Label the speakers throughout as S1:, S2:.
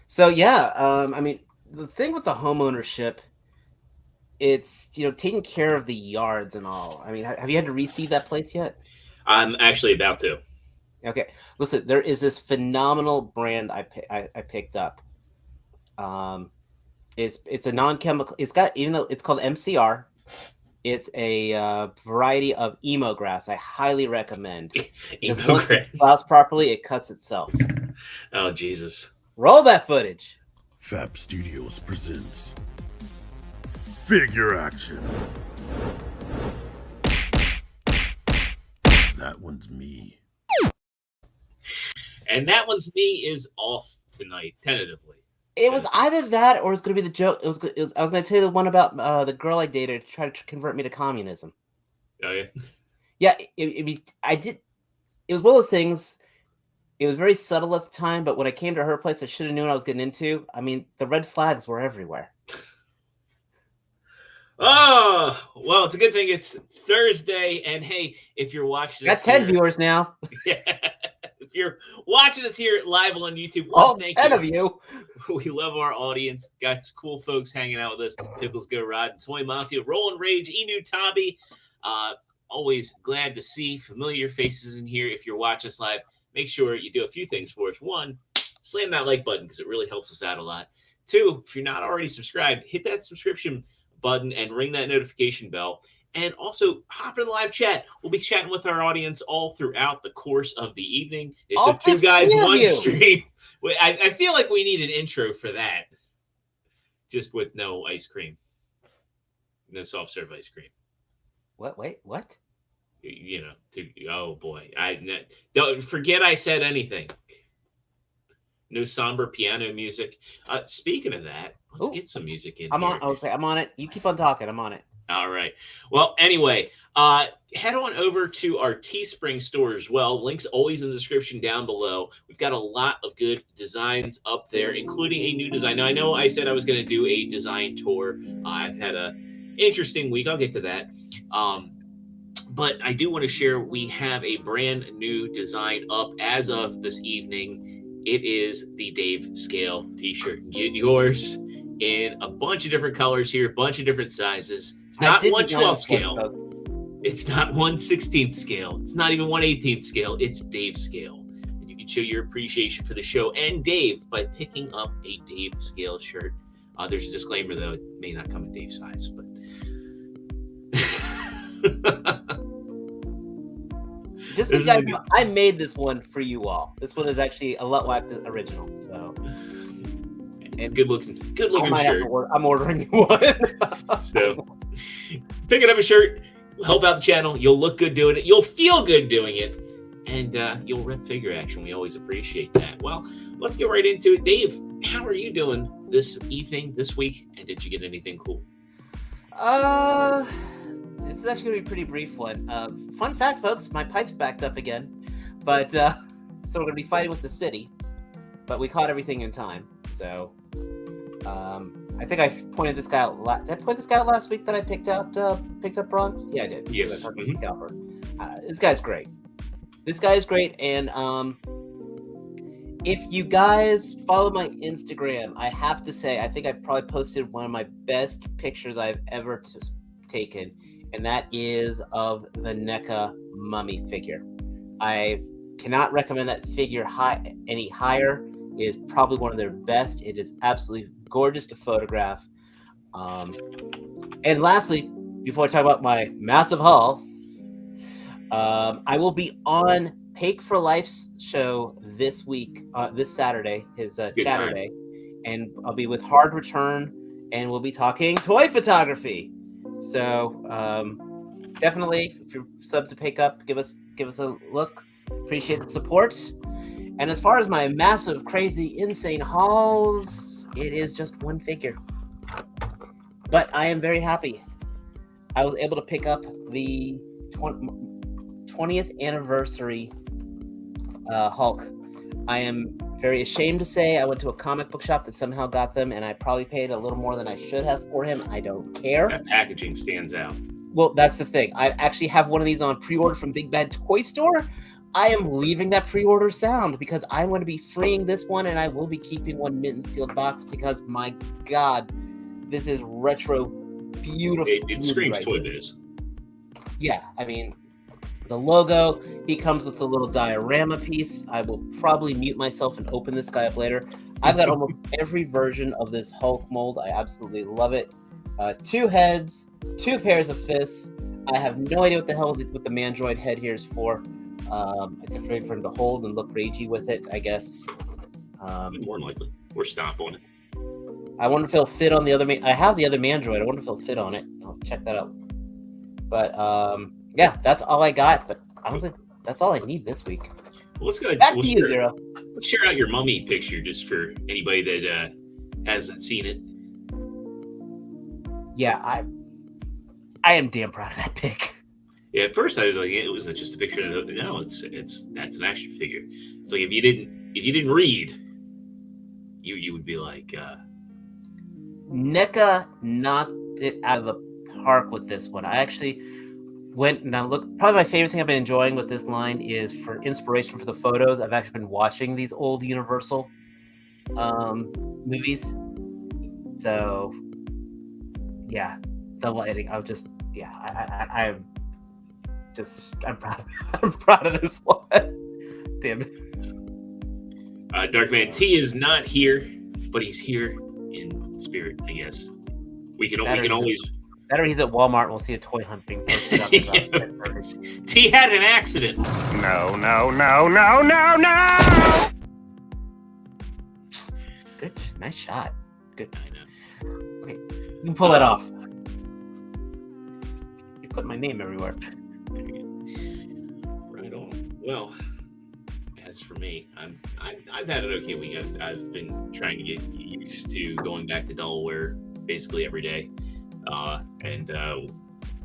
S1: So yeah, I mean, the thing with the home ownership, it's taking care of the yards and all. I mean, have you had to reseed that place yet?
S2: I'm actually about to.
S1: Okay, listen, there is this phenomenal brand I picked up. Um, it's a non-chemical. It's got even though it's called MCR, it's a variety of emo grass. I highly recommend because
S2: Emo
S1: once it
S2: grass.
S1: sprouts properly, it cuts itself.
S2: Oh Jesus.
S1: Roll that footage.
S3: Fab Studios presents Figure Action. That one's me.
S2: And that one's me is off tonight, tentatively.
S1: It was
S2: Tentatively.
S1: either that or it's going to be the joke. I was going to tell you the one about the girl I dated to try to convert me to communism.
S2: Oh yeah.
S1: Yeah, I did. It was one of those things. It was very subtle at the time, but when I came to her place, I should have known what I was getting into. I mean, the red flags were everywhere.
S2: Oh well, it's a good thing it's Thursday, and hey, if you're watching
S1: Got
S2: us
S1: 10
S2: here,
S1: viewers now.
S2: if you're watching us here live on YouTube, one,
S1: All
S2: thank
S1: 10
S2: you.
S1: of you.
S2: We love our audience. Got some cool folks hanging out with us. Pickles Go Rod, Toy Mafia, Roland Rage, Enu Tabi. Uh, Always glad to see familiar faces in here. If you're watching us live, make sure you do a few things for us. One, slam that like button because it really helps us out a lot. Two, if you're not already subscribed, hit that subscription button and ring that notification bell. And also hop in the live chat. We'll be chatting with our audience all throughout the course of the evening. It's a
S1: All
S2: two guys,
S1: 15 of
S2: one
S1: you.
S2: stream. I feel like we need an intro for that, just with no ice cream, no soft serve ice cream.
S1: What? Wait, what?
S2: Oh boy, don't forget I said anything. No somber piano music. Speaking of that, let's
S1: Oh,
S2: get some music in
S1: I'm on.
S2: here.
S1: Okay, I'm on it. You keep on talking. I'm on it.
S2: All right. Well, anyway, head on over to our Teespring store as well. Links always in the description down below. We've got a lot of good designs up there, including a new design. Now, I know I said I was going to do a design tour. I've had a interesting week. I'll get to that. Um, but I do want to share we have a brand new design up as of this evening. It is the Dave Scale t-shirt. Get yours in a bunch of different colors here, a bunch of different sizes. It's
S1: I
S2: not
S1: did design
S2: 1/12
S1: this one,
S2: scale.
S1: folks.
S2: It's not 1/16 scale. It's not even 1/18 scale. It's Dave scale. And you can show your appreciation for the show and Dave by picking up a Dave scale shirt. There's a disclaimer though, it may not come in Dave size, but
S1: Just so you
S2: this is
S1: guys
S2: a good.
S1: know, I made this one for you all. This one is actually a Lutwack original. So,
S2: It's a
S1: and
S2: good
S1: I
S2: looking
S1: might have to
S2: shirt.
S1: order. I'm ordering you one.
S2: So picking up a shirt will help out the channel. You'll look good doing it. You'll feel good doing it. And you'll rep figure action. We always appreciate that. Well, let's get right into it. Dave, how are you doing this evening, this week? And did you get anything cool?
S1: uh, this is actually gonna be a pretty brief one. Fun fact, folks, my pipe's backed up again, but so we're gonna be fighting with the city, but we caught everything in time. So, I think I pointed this guy out. Did I point this guy out last week that I picked up bronze? Yeah, I did.
S2: Yes.
S1: I talked about the scalper. This guy's great. This guy is great, and if you guys follow my Instagram, I have to say, I think I probably posted one of my best pictures I've ever taken, and that is of the NECA mummy figure. I cannot recommend that figure any higher. It is probably one of their best. It is absolutely gorgeous to photograph. And lastly, before I talk about my massive haul, I will be on Pake for Life's show this week, this Saturday, his
S2: It's a good
S1: Saturday, and I'll be with Hard Return, and we'll be talking toy photography. So definitely, if you're sub to Pake Up, give us a look. Appreciate the support. And as far as my massive, crazy, insane hauls, it is just one figure, but I am very happy. I was able to pick up the 20th anniversary Hulk. I am very ashamed to say I went to a comic book shop that somehow got them, and I probably paid a little more than I should have for him. I don't care.
S2: That packaging stands out.
S1: Well, that's the thing. I actually have one of these on pre-order from Big Bad Toy Store. I am leaving that pre-order sound because I'm going to be freeing this one, and I will be keeping one mint and sealed box because, my God, this is retro, beautiful.
S2: It screams Toy Biz.
S1: Yeah, I mean, the logo, he comes with a little diorama piece. I will probably mute myself and open this guy up later. I've got almost every version of this Hulk mold. I absolutely love it. 2 heads, 2 pairs of fists. I have no idea what the hell what the Mandroid head here is for. It's afraid for him to hold and look ragey with it, I guess.
S2: More than likely. Or stomp on it.
S1: I wonder if he'll fit on the other I have the other Mandroid. I wonder if he'll fit on it. I'll check that out. But yeah, that's all I got. But honestly, that's all I need this week.
S2: Well, let's go.
S1: Back to you, Zero.
S2: Let's share out your mummy picture just for anybody that hasn't seen it.
S1: Yeah, I am damn proud of that pic.
S2: Yeah, at first I was like, it was just a picture of no, that's an action figure. It's like if you didn't read, you would be like
S1: NECA knocked it out of the park with this one. I actually went and I looked. Probably my favorite thing I've been enjoying with this line is for inspiration for the photos. I've actually been watching these old Universal movies. So yeah, the lighting. I'm proud. I'm proud of this one. Damn it.
S2: Darkman T is not here, but he's here in spirit, I guess. We can always.
S1: Better he's at Walmart and we'll see a toy hunt being posted up.
S2: T had an accident.
S3: No.
S1: Good, nice shot. Good.
S2: I know.
S1: Okay, you can pull that off. You put my name everywhere.
S2: Right on. Well, as for me, I've had an okay week. I've been trying to get used to going back to Delaware basically every day, and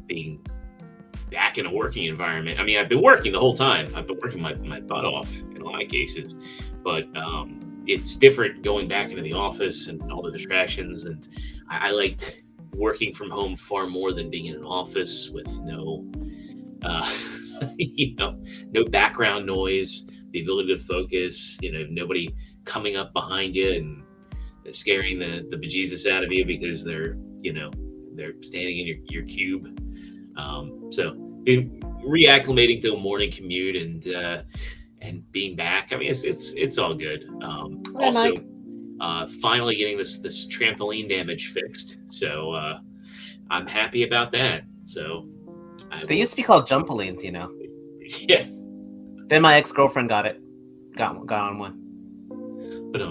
S2: being back in a working environment. I mean, I've been working the whole time. I've been working my butt off in a lot of cases, but it's different going back into the office and all the distractions. And I liked working from home far more than being in an office with no, no background noise, the ability to focus, nobody coming up behind you and scaring the bejesus out of you because they're standing in your cube. So been reacclimating to a morning commute and being back. I mean, it's all good. Also, finally getting this trampoline damage fixed. So I'm happy about that. So
S1: they used to be called jumpolines,
S2: Yeah.
S1: Then my ex-girlfriend got on one.
S2: But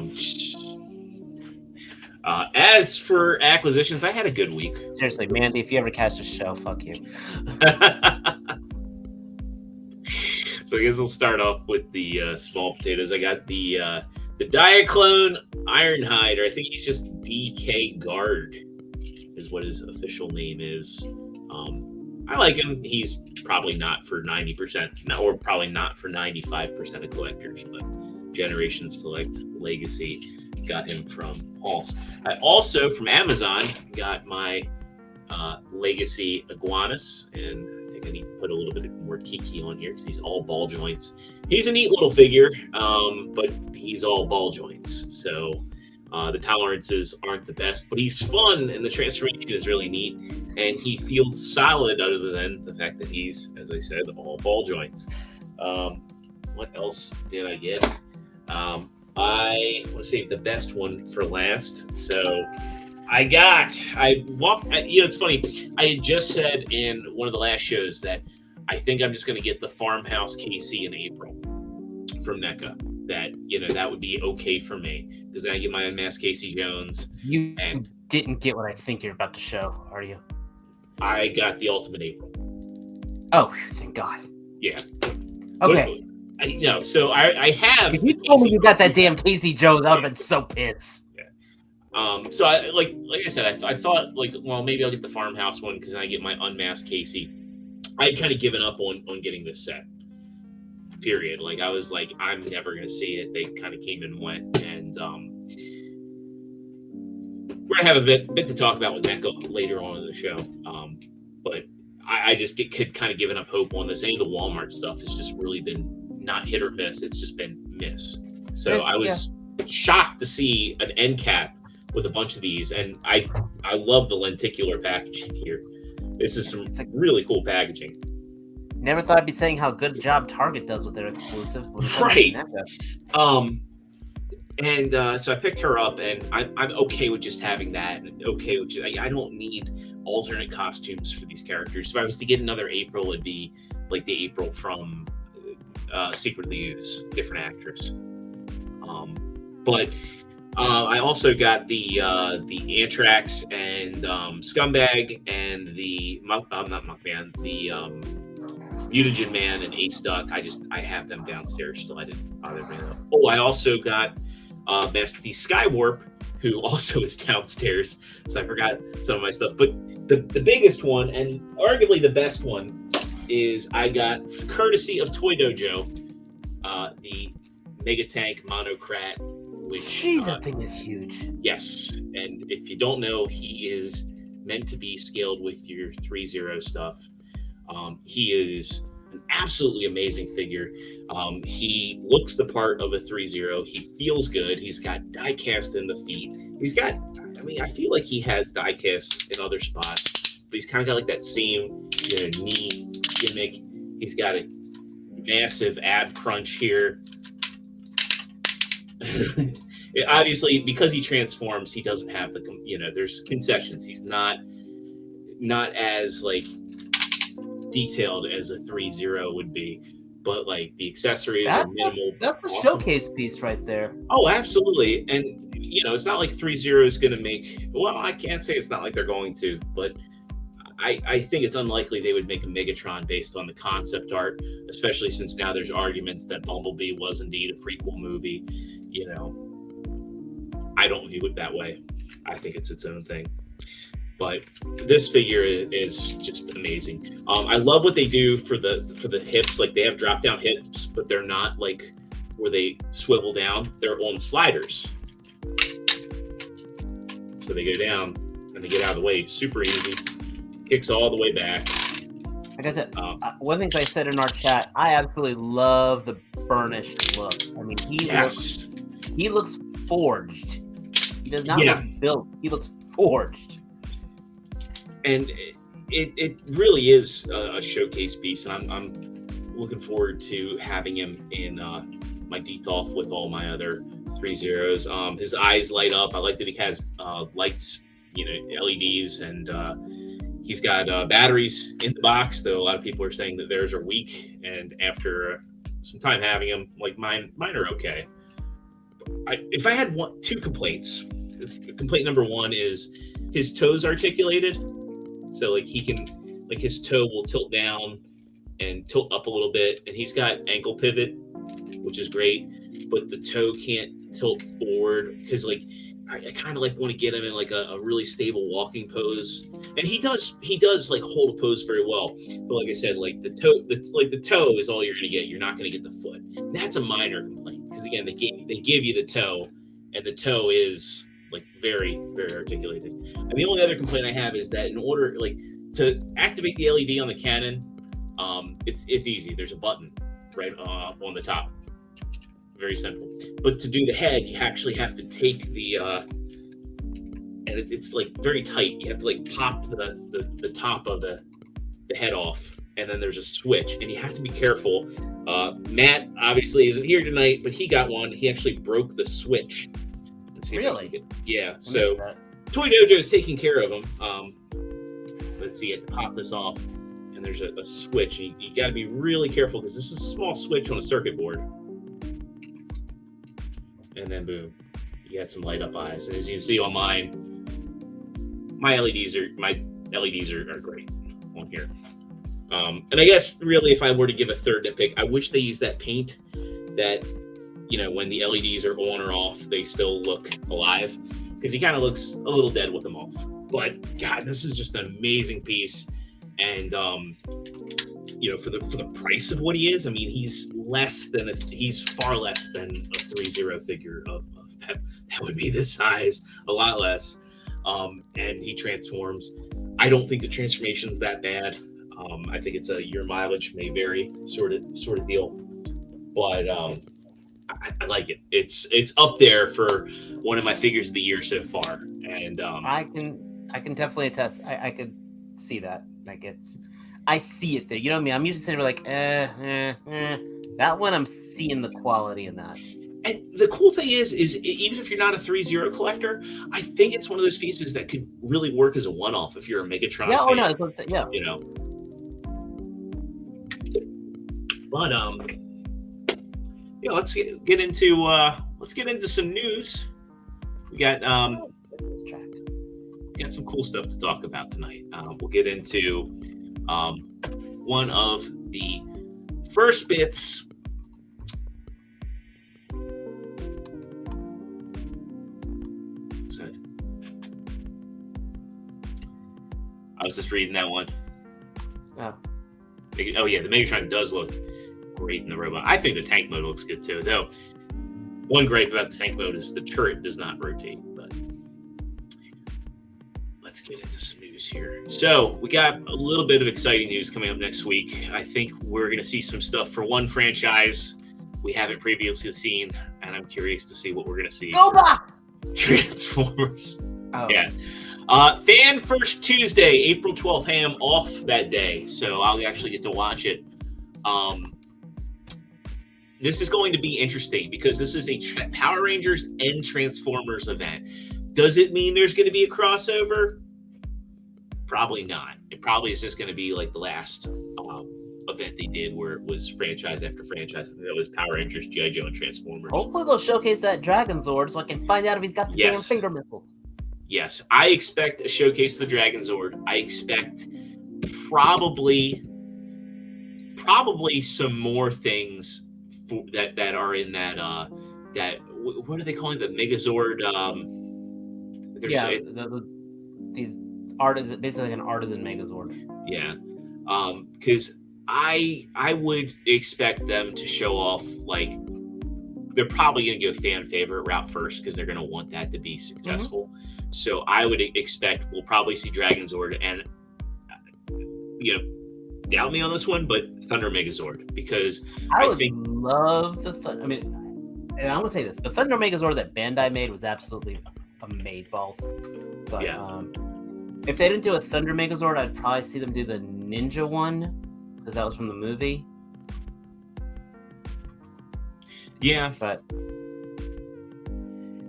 S2: as for acquisitions, I had a good week.
S1: Seriously, Mandy, if you ever catch this show, fuck you.
S2: So I guess we'll start off with the small potatoes. I got the Diaclone Ironhide, or I think he's just DK Guard, is what his official name is. I like him. He's probably not for 90%, or probably not for 95% of collectors, but Generation Select Legacy got him from Pulse. I also, from Amazon, got my Legacy Iguanas, and I think I need to put a little bit more Kiki on here because he's all ball joints. He's a neat little figure, but he's all ball joints. So the tolerances aren't the best, but he's fun, and the transformation is really neat, and he feels solid other than the fact that he's, as I said, all ball joints. What else did I get? I want to save the best one for last. So it's funny. I had just said in one of the last shows that I think I'm just going to get the Farmhouse KC in April from NECA. That would be okay for me because then I get my Unmasked Casey Jones.
S1: You didn't get what I think you're about to show, are you?
S2: I got the Ultimate April.
S1: Oh, thank God.
S2: Yeah.
S1: Okay.
S2: So I have.
S1: If you told me you got that damn Casey Jones, I would have been so pissed.
S2: Yeah. So I like I said, I thought maybe I'll get the Farmhouse one because I get my Unmasked Casey. I'd kind of given up on getting this set. Period. Like I was like, I'm never gonna see it. They kind of came and went, and we're gonna have a bit to talk about with NECA later on in the show. But I just get kind of giving up hope on this. Any of the Walmart stuff has just really been not hit or miss. It's just been miss. So I was shocked to see an end cap with a bunch of these, and I love the lenticular packaging here. This is some really cool packaging.
S1: Never thought I'd be saying how good a job Target does with their exclusives.
S2: Right. So I picked her up, and I'm okay with just having that. And okay with I don't need alternate costumes for these characters. If I was to get another April, it'd be like the April from Secret of the Ooze, different actress. But I also got the Anthrax and Scumbag and the not Muckman, the Mutagen Man and Ace Duck. I have them downstairs still. I didn't bother bringing them up. Oh, I also got Masterpiece Skywarp, who also is downstairs. So I forgot some of my stuff. But the biggest one, and arguably the best one, is I got, courtesy of Toy Dojo, the Mega Tank Monocrat. Which,
S1: that thing is huge.
S2: Yes, and if you don't know, he is meant to be scaled with your 3-0 stuff. He is an absolutely amazing figure. He looks the part of a 3-0. He feels good. He's got die cast in the feet. He's got, I feel like he has die cast in other spots, but he's kind of got like that same knee gimmick. He's got a massive ab crunch here. Obviously, because he transforms, he doesn't have the there's concessions. He's not as like detailed as a 3-0 would be, but like the accessories are minimal.
S1: That's a showcase piece right there.
S2: Oh, absolutely. And it's not like 3-0 is going to make. Well, I can't say it's not like they're going to, but I think it's unlikely they would make a Megatron based on the concept art, especially since now there's arguments that Bumblebee was indeed a prequel movie. I don't view it that way. I think it's its own thing. But this figure is just amazing. I love what they do for the hips. Like, they have drop down hips, but they're not like where they swivel down. They're on sliders. So they go down and they get out of the way super easy. Kicks all the way back.
S1: Like I said, one thing I said in our chat, I absolutely love the burnished look. I mean, he looks forged. He does not look built. He looks forged.
S2: And it really is a showcase piece, and I'm looking forward to having him in my Detolf with all my other 3-0s. His eyes light up. I like that he has lights, LEDs, and he's got batteries in the box, though a lot of people are saying that theirs are weak, and after some time having them, like mine are okay. If I had two complaints, complaint number one is his toes articulated, so like he can, like his toe will tilt down and tilt up a little bit, and he's got ankle pivot, which is great, but the toe can't tilt forward because like I kind of like want to get him in like a really stable walking pose, and he does like hold a pose very well. But like I said, like the toe is all you're gonna get. You're not gonna get the foot. And that's a minor complaint because again, they give you the toe, and the toe is like very, very articulated. And the only other complaint I have is that in order like to activate the LED on the cannon, it's easy. There's a button right on the top. Very simple. But to do the head, you actually have to take the and it's like very tight. You have to like pop the top of the head off, and then there's a switch, and you have to be careful. Matt obviously isn't here tonight, but he got one. He actually broke the switch.
S1: Really?
S2: Yeah. So Toy Dojo is taking care of him. Let's see. I have to pop this off, and there's a switch. You got to be really careful because this is a small switch on a circuit board. And then boom, you got some light up eyes. And as you can see on mine, my LEDs are great on here. And I guess really, if I were to give a third nitpick, I wish they used that paint that, when the LEDs are on or off, they still look alive, because he kind of looks a little dead with them off. But God, this is just an amazing piece. And for the price of what he is, I mean, he's far less than a 3-0 figure of that would be this size, a lot less. And he transforms. I don't think the transformation's that bad. I think it's your mileage may vary sort of deal. but I like it. It's up there for one of my figures of the year so far, and
S1: I can definitely attest. I could see that. Like I see it there. You know what I mean? I'm usually sitting there like, that one I'm seeing the quality in that.
S2: And the cool thing is even if you're not a 3-0 collector, I think it's one of those pieces that could really work as a one-off if you're a Megatron
S1: Yeah,
S2: fan.
S1: yeah.
S2: You know. But yeah, let's get into some news. We got some cool stuff to talk about tonight. We'll get into one of the first bits. I was just reading that one.
S1: Oh.
S2: Oh yeah, the Megatron does look great in the robot. I think the tank mode looks good too, though. One gripe about the tank mode is the turret does not rotate. But let's get into some news here. So we got a little bit of exciting news coming up next week. I think we're going to see some stuff for one franchise we haven't previously seen, and I'm curious to see what we're going to see.
S1: Go back!
S2: Transformers.
S1: Oh.
S2: Yeah. Fan First Tuesday, April 12th, ham off that day, so I'll actually get to watch it. This is going to be interesting because this is a Power Rangers and Transformers event. Does it mean there's going to be a crossover? Probably not. It probably is just going to be like the last event they did where it was franchise after franchise. And it was Power Rangers, G.I. Joe, and Transformers.
S1: Hopefully they'll showcase that Dragon Zord so I can find out if he's got the damn finger missile.
S2: Yes, I expect a showcase of the Dragon Zord. I expect probably some more things that are in that what are they calling the Megazord?
S1: These artisan, basically an artisan Megazord.
S2: Yeah, because I would expect them to show off, like, they're probably going to go fan favorite route first because they're going to want that to be successful. Mm-hmm. So I would expect we'll probably see Dragon Zord and, doubt me on this one, but Thunder Megazord, because I think
S1: love the Thunder. I mean, and I'm gonna say this: the Thunder Megazord that Bandai made was absolutely amazeballs. But
S2: yeah.
S1: If they didn't do a Thunder Megazord, I'd probably see them do the Ninja one because that was from the movie.
S2: Yeah,
S1: but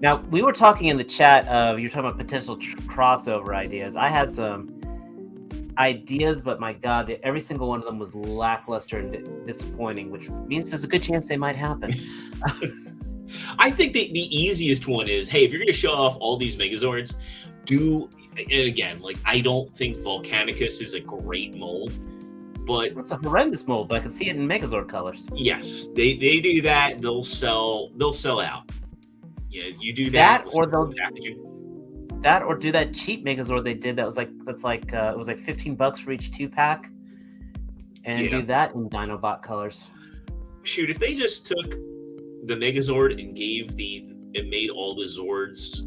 S1: now we were talking in the chat of you're talking about potential crossover ideas. I had some ideas, but my God, every single one of them was lackluster and disappointing, which means there's a good chance they might happen.
S2: I think the easiest one is, hey, if you're going to show off all these Megazords, and again, like, I don't think Volcanicus is a great mold, but
S1: it's a horrendous mold, but I can see it in Megazord colors.
S2: Yes, they do that. They'll sell out. Yeah, you do that,
S1: or they'll that, or do that cheap Megazord they did. It was like $15 for each 2-pack, and do that in Dinobot colors.
S2: Shoot, if they just took the Megazord and made all the Zords,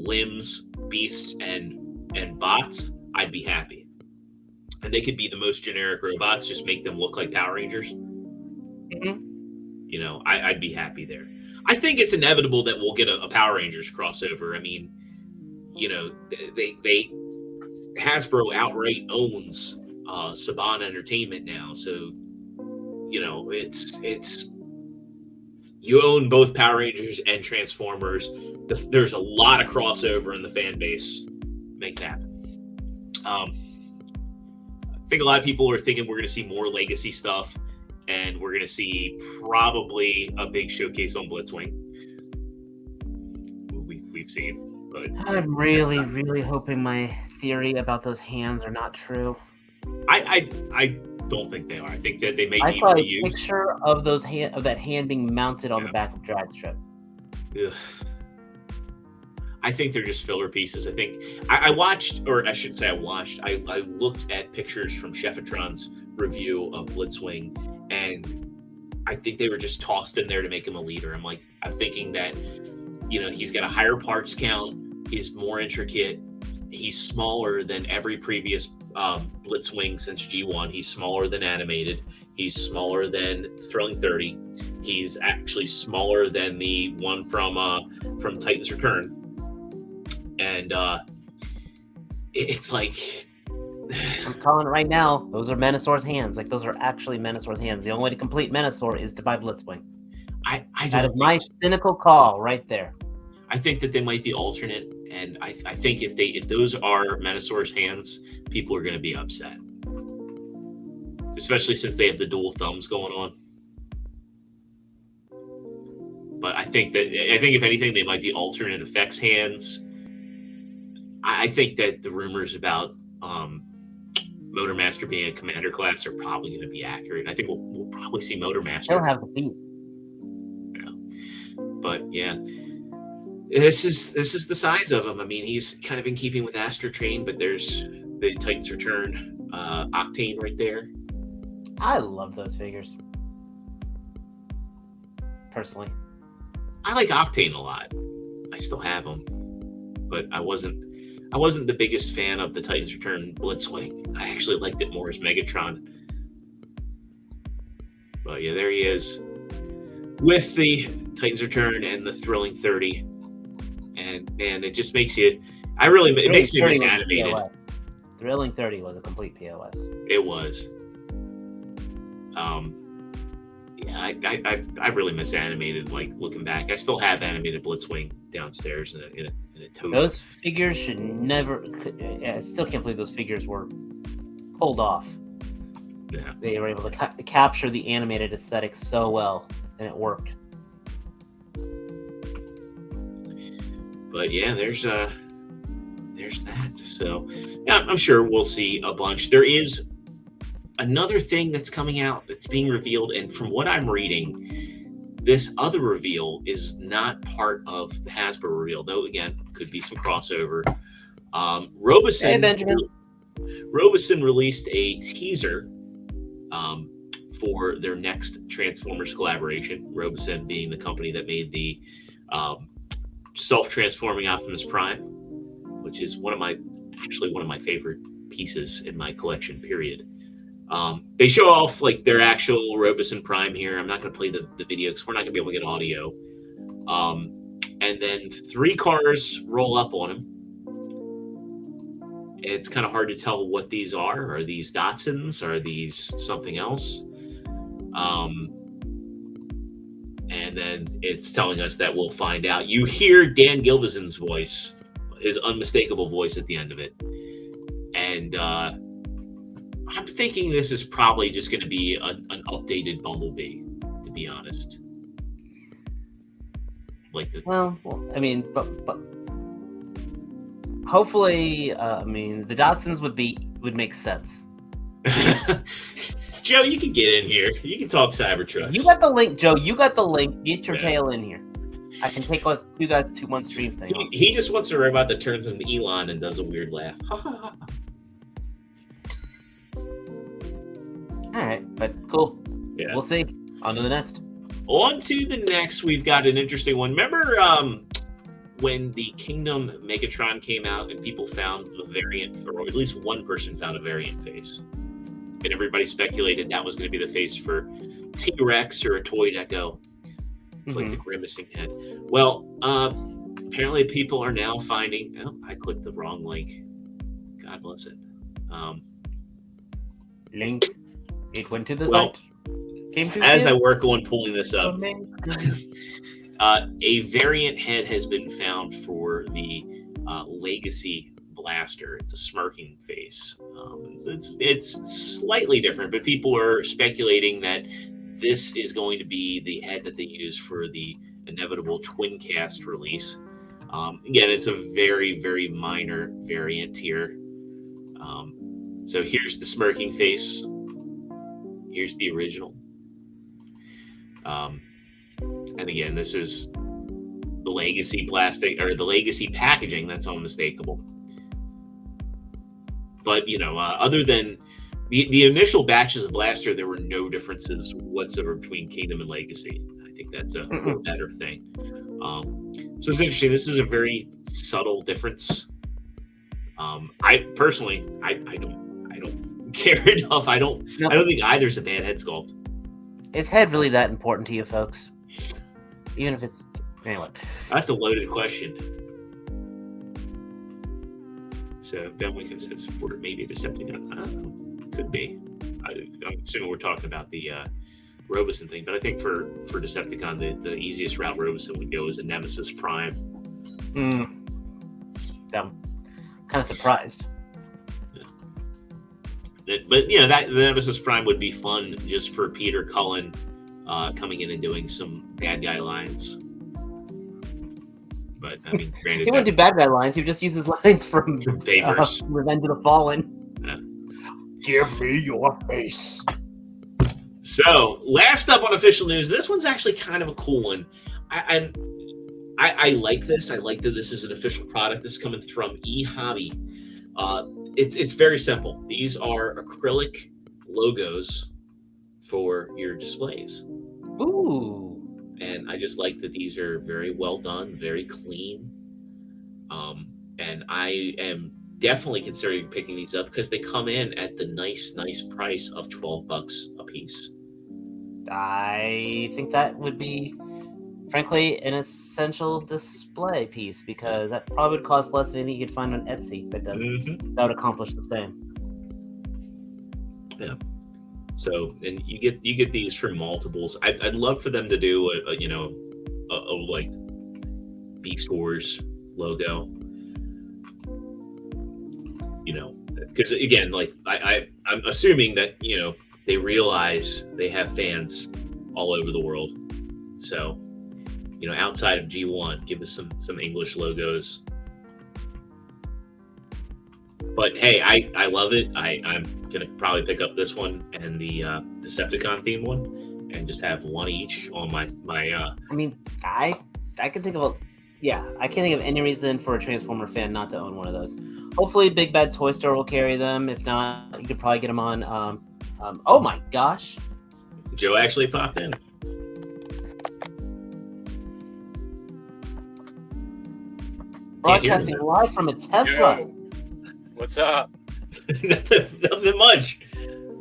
S2: limbs, beasts, and bots, I'd be happy. And they could be the most generic robots, just make them look like Power Rangers. Mm-hmm. I'd be happy there. I think it's inevitable that we'll get a Power Rangers crossover. I mean, they Hasbro outright owns Saban Entertainment now, so it's you own both Power Rangers and Transformers. There's a lot of crossover in the fan base. Make it happen. I think a lot of people are thinking we're going to see more legacy stuff, and we're going to see probably a big showcase on Blitzwing. We've seen. But
S1: I'm really, really hoping my theory about those hands are not true.
S2: I don't think they are. I think that they may be reused.
S1: I saw a picture of that hand being mounted on the back of Drag Strip.
S2: Ugh. I think they're just filler pieces. I think I watched, or I should say I watched, I looked at pictures from Chefitron's review of Blitzwing, and I think they were just tossed in there to make him a leader. I'm thinking that, he's got a higher parts count. He's more intricate. He's smaller than every previous Blitzwing since G1. He's smaller than Animated. He's smaller than Thrilling 30. He's actually smaller than the one from Titan's Return, and it's like
S1: I'm calling it right now. Those are Menosaur's hands. Like, those are actually Menosaur's hands. The only way to complete Menosaur is to buy Blitzwing.
S2: I
S1: That
S2: don't
S1: is my
S2: think so.
S1: cynical call right there.
S2: I think that they might be alternate, and I think if those are Menosaur's hands, people are going to be upset, especially since they have the dual thumbs going on. But I think if anything, they might be alternate effects hands. I think that the rumors about Motormaster being a commander class are probably going to be accurate. I think we'll probably see Motormaster.
S1: They'll have the feet.
S2: But yeah, this is the size of him. I mean, he's kind of in keeping with Astro Train, but there's the Titan's Return Octane right there.
S1: I love those figures. Personally.
S2: I like Octane a lot. I still have him, but I wasn't the biggest fan of the Titan's Return Blitzwing. I actually liked it more as Megatron. But yeah, there he is with the Titan's Return and the Thrilling 30. And man, it just makes you. It makes me miss animated.
S1: Thrilling 30 was a complete POS.
S2: It was. Yeah, I really miss animated. Like, looking back, I still have animated Blitzwing downstairs in a tote.
S1: Those figures should never. I still can't believe those figures were pulled off.
S2: Yeah,
S1: they were able to capture the animated aesthetic so well, and it worked.
S2: But yeah, there's that. So yeah, I'm sure we'll see a bunch. There is another thing that's coming out that's being revealed, and from what I'm reading, this other reveal is not part of the Hasbro reveal, though again, could be some crossover. Robeson,
S1: hey, Benjamin.
S2: Robeson released a teaser for their next Transformers collaboration. Robeson being the company that made the self-transforming Optimus Prime, which is one of my favorite pieces in my collection, period. They show off like their actual Robeson Prime here. I'm not going to play the video because we're not going to be able to get audio. And then 3 cars roll up on him. It's kind of hard to tell what these are. Are these Datsuns? Are these something else? And then it's telling us that we'll find out. You hear Dan Gilvezan's voice, his unmistakable voice at the end of it. And I'm thinking this is probably just going to be an updated Bumblebee, to be honest.
S1: Well, I mean, but hopefully, I mean, the Datsuns would make sense.
S2: Joe, you can get in here. You can talk Cybertrucks.
S1: You got the link, Joe. You got the link. Get your tail in here. I can take you guys to one stream thing.
S2: He just wants a robot that turns into Elon and does a weird laugh.
S1: All right, but cool.
S2: Yeah.
S1: We'll see. On to the next.
S2: On to the next, we've got an interesting one. Remember when the Kingdom Megatron came out and people found a variant, or at least one person found a variant face? And everybody speculated that was going to be the face for T-Rex or a Toy Deco. It's like the grimacing head. Well, apparently people are now finding... Oh, I clicked the wrong link. God bless it.
S1: Link. It went to the site.
S2: As I work on pulling this up, a variant head has been found for the Legacy Blaster. It's a smirking face. It's slightly different, but people are speculating that this is going to be the head that they use for the inevitable twin cast release. Again, it's a very, very minor variant here. So here's the smirking face. Here's the original. And again, this is the Legacy plastic or the Legacy packaging. That's unmistakable. But, other than the initial batches of Blaster, there were no differences whatsoever between Kingdom and Legacy. I think that's a better thing. So it's interesting. This is a very subtle difference. I personally, I don't care enough. I don't think either's a bad head sculpt.
S1: Is head really that important to you, folks? Even if it's anyway.
S2: That's a loaded question. So Ben Wickham says for maybe Decepticon. Could be. I'm assuming we're talking about the Robeson thing, but I think for Decepticon, the easiest route Robeson would go is a Nemesis Prime.
S1: I'm kind of surprised.
S2: But you know, that the Nemesis Prime would be fun just for Peter Cullen coming in and doing some bad guy lines. But I mean, granted,
S1: He wouldn't do bad guy lines. He would just use his lines from
S2: favors.
S1: Revenge of the Fallen.
S2: Yeah.
S1: Give me your face.
S2: So, last up on official news, this one's actually kind of a cool one. I like this. I like that this is an official product. This is coming from eHobby. It's very simple. These are acrylic logos for your displays.
S1: Ooh.
S2: And I just like that these are very well done, very clean. And I am definitely considering picking these up because they come in at the nice price of $12 a piece.
S1: I think that would be, frankly, an essential display piece because that probably would cost less than anything you could find on Etsy that does that would accomplish the same.
S2: Yeah. So, and you get these for multiples. I'd love for them to do a like B Scores logo. You know, because again, like I'm assuming that they realize they have fans all over the world. So, outside of G1, give us some English logos. But hey, I love it. I'm gonna probably pick up this one and the Decepticon themed one, and just have one each on my.
S1: I mean, I can think of I can't think of any reason for a Transformer fan not to own one of those. Hopefully, Big Bad Toy Store will carry them. If not, you could probably get them on. Oh my gosh!
S2: Joe actually popped in.
S1: Broadcasting live from a Tesla.
S4: Yo, what's up?
S2: nothing much.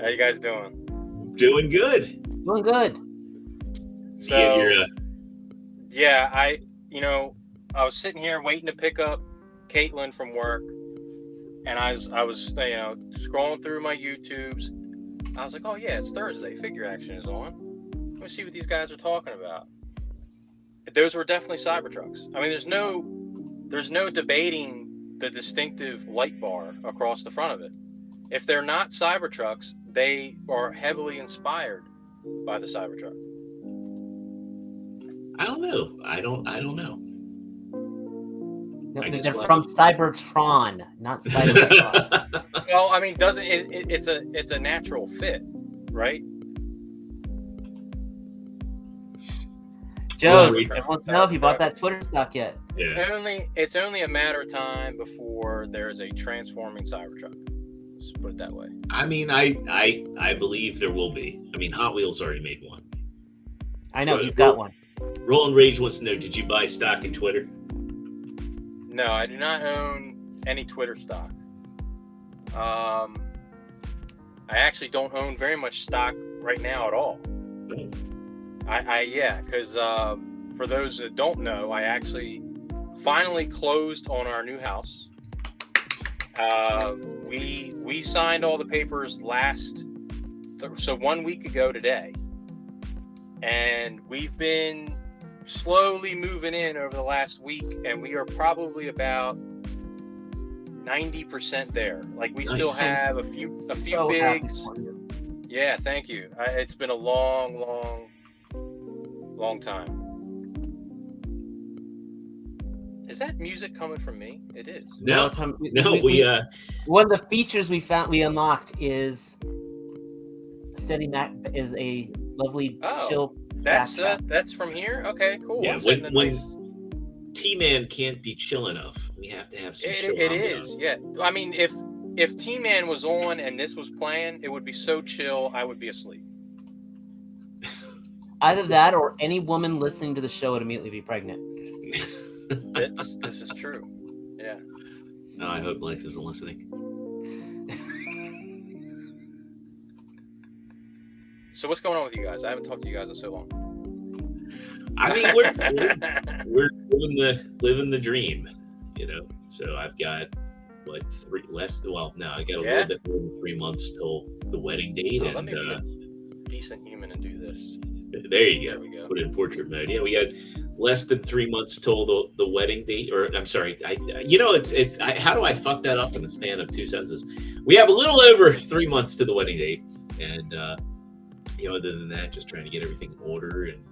S4: How you guys doing?
S2: Doing good.
S1: Doing good.
S4: So, I was sitting here waiting to pick up Caitlin from work, and I was scrolling through my YouTubes. I was like, oh yeah, it's Thursday. Figure Action is on. Let me see what these guys are talking about. Those were definitely Cybertrucks. I mean, there's no debating the distinctive light bar across the front of it. If they're not Cybertrucks, they are heavily inspired by the Cybertruck.
S2: I don't know. I don't know.
S1: No, they're from Cybertron, not Cybertron.
S4: Well, I mean, it's a natural fit, right?
S1: Joe, everyone wants to know if you bought that Twitter stock yet.
S2: Yeah.
S4: It's only a matter of time before there's a transforming Cybertruck. Let's put it that way.
S2: I mean, I believe there will be. I mean, Hot Wheels already made one.
S1: I know, he's got one.
S2: Roland Rage wants to know, did you buy stock in Twitter?
S4: No, I do not own any Twitter stock. I actually don't own very much stock right now at all. Because for those that don't know, I actually finally closed on our new house. We signed all the papers so 1 week ago today, and we've been slowly moving in over the last week, and we are probably about 90% there. Like we still have a few bigs. Yeah, thank you. It's been a long time. Is that music coming from me? It is.
S2: No,
S1: one of the features we unlocked is Steady Mac is a lovely chill.
S4: That's from here. Okay, cool.
S2: Yeah, when T-Man can't be chill enough, we have to have some chill.
S4: It is. Yeah. I mean, if T-Man was on and this was playing, it would be so chill I would be asleep.
S1: Either that or any woman listening to the show would immediately be pregnant.
S4: This is true. Yeah.
S2: No, I hope Lex isn't listening.
S4: So what's going on with you guys? I haven't talked to you guys in so long.
S2: I mean, we're living the dream, you know. So I've got I got a little bit more than 3 months till the wedding date, and
S4: let me be a decent human and do this.
S2: There you go.
S4: There we go.
S2: Put it in portrait mode. Yeah, we got less than 3 months till the wedding date. Or I'm sorry, how do I fuck that up in the span of 2 sentences? We have a little over 3 months to the wedding date, and other than that, just trying to get everything in order, and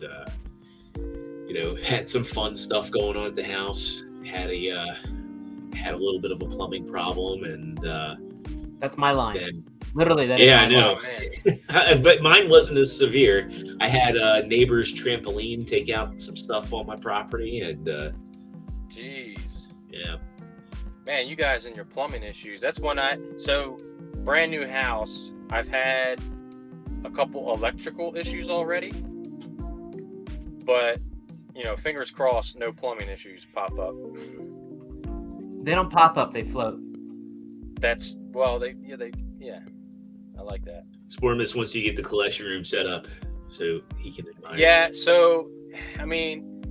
S2: had some fun stuff going on at the house. Had a little bit of a plumbing problem, and
S1: that's my line.
S2: Then,
S1: literally, that
S2: yeah,
S1: is my line.
S2: I know. But mine wasn't as severe. I had a neighbor's trampoline take out some stuff on my property, and
S4: jeez.
S2: Yeah.
S4: Man, you guys and your plumbing issues. That's so brand new house. I've had a couple electrical issues already, but fingers crossed, no plumbing issues pop up.
S1: They don't pop up; they float.
S4: I like that.
S2: Spormus wants you to get the collection room set up so he can admire.
S4: Yeah, so I mean,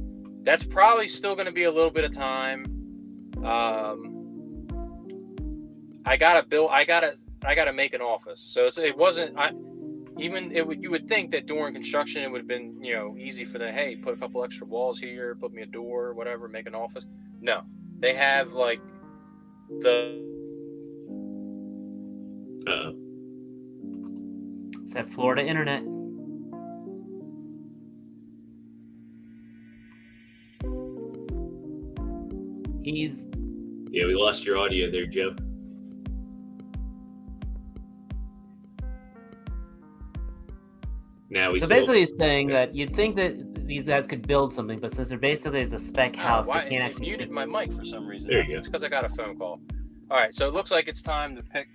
S4: that's probably still going to be a little bit of time. I gotta make an office, so it wasn't. You would think that during construction it would have been easy for them. Hey, put a couple extra walls here, put me a door, whatever, make an office. No, they have like
S1: It's that Florida internet.
S2: Yeah, we lost your audio there, Joe. Now
S1: So basically he's saying that you'd think that these guys could build something, but since they're basically a spec house, they can't actually.
S4: Muted my mic for some reason.
S2: There you go.
S4: It's because I got a phone call. All right, so it looks like it's time to pick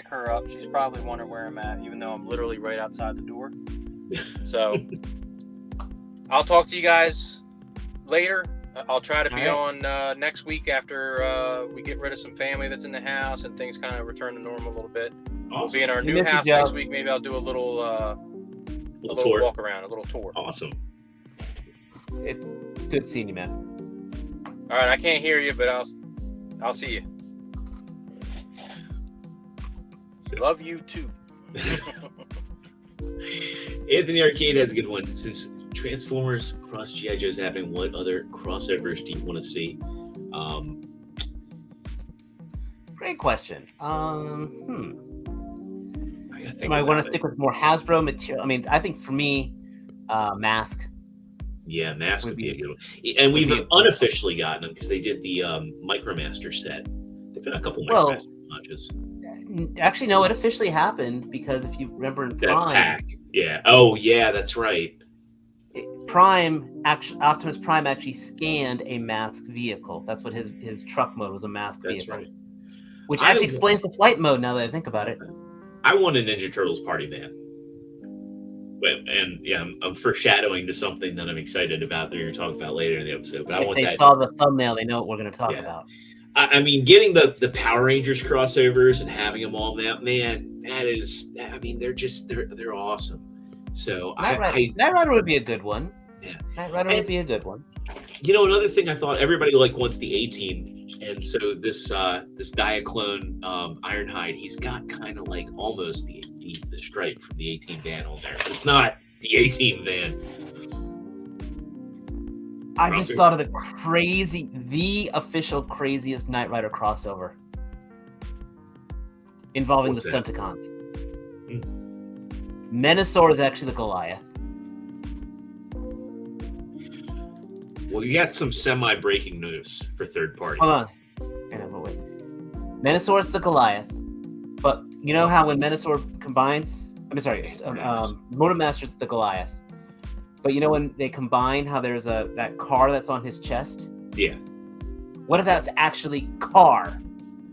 S4: her up. She's probably wondering where I'm at, even though I'm literally right outside the door. So I'll talk to you guys later. I'll try to be on next week after we get rid of some family that's in the house and things kind of return to normal a little bit.
S2: Awesome.
S4: We'll be in our new house next week. Maybe I'll do a little
S2: tour.
S4: Walk around, a little tour.
S2: Awesome.
S1: It's good seeing you, man.
S4: All right, I can't hear you, but I'll see you. Love you too.
S2: Anthony Arcade has a good one. Since Transformers cross G.I. Joe's happening, what other crossovers do you want to see?
S1: Great question.
S2: I
S1: want to stick with more Hasbro material. I mean, I think for me, Mask.
S2: Yeah, Mask would be a good one. And we've unofficially gotten them because they did the Micromaster set. They've been a couple Micromaster launches.
S1: Actually, no, it officially happened because if you remember in Prime,
S2: pack. Yeah. Oh, yeah, that's right.
S1: Optimus Prime actually scanned a Mask vehicle. That's what his truck mode was, a Mask vehicle. Right. Which actually explains the flight mode now that I think about it.
S2: I want a Ninja Turtles party van. I'm foreshadowing to something that I'm excited about that we're going to talk about later in the episode. But
S1: if they saw the thumbnail, they know what we're going to talk about.
S2: I mean, getting the Power Rangers crossovers and having them all now, man, they're awesome. So
S1: Knight Rider would be a good one.
S2: Yeah,
S1: Knight Rider would be a good one.
S2: Another thing I thought everybody wants the A-Team, and so this Diaclone Ironhide, he's got kind of like almost the stripe from the A-Team van on there. It's not the A-Team van.
S1: I just thought of the official craziest Knight Rider crossover involving the Stunticons. Menasor is actually the Goliath.
S2: Well, you got some semi-breaking news for third party.
S1: Hold on. Wait. Menasor is the Goliath, but you know how when Menasor combines, Motomaster is the Goliath. But you know when they combine, how there's that car that's on his chest?
S2: Yeah.
S1: What if that's actually car?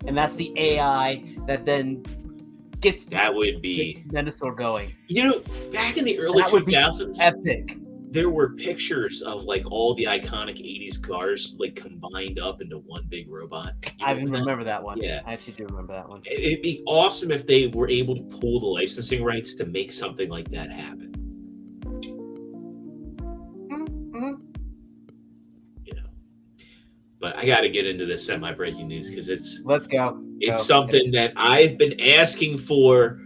S1: And that's the AI that then gets Menasor going.
S2: Back in the early 2000s,
S1: epic.
S2: There were pictures of like all the iconic 80s cars like combined up into one big robot.
S1: I remember that one.
S2: Yeah.
S1: I actually do remember that one.
S2: It'd be awesome if they were able to pull the licensing rights to make something like that happen. I got to get into this semi-breaking news because
S1: Let's go.
S2: it's something that I've been asking for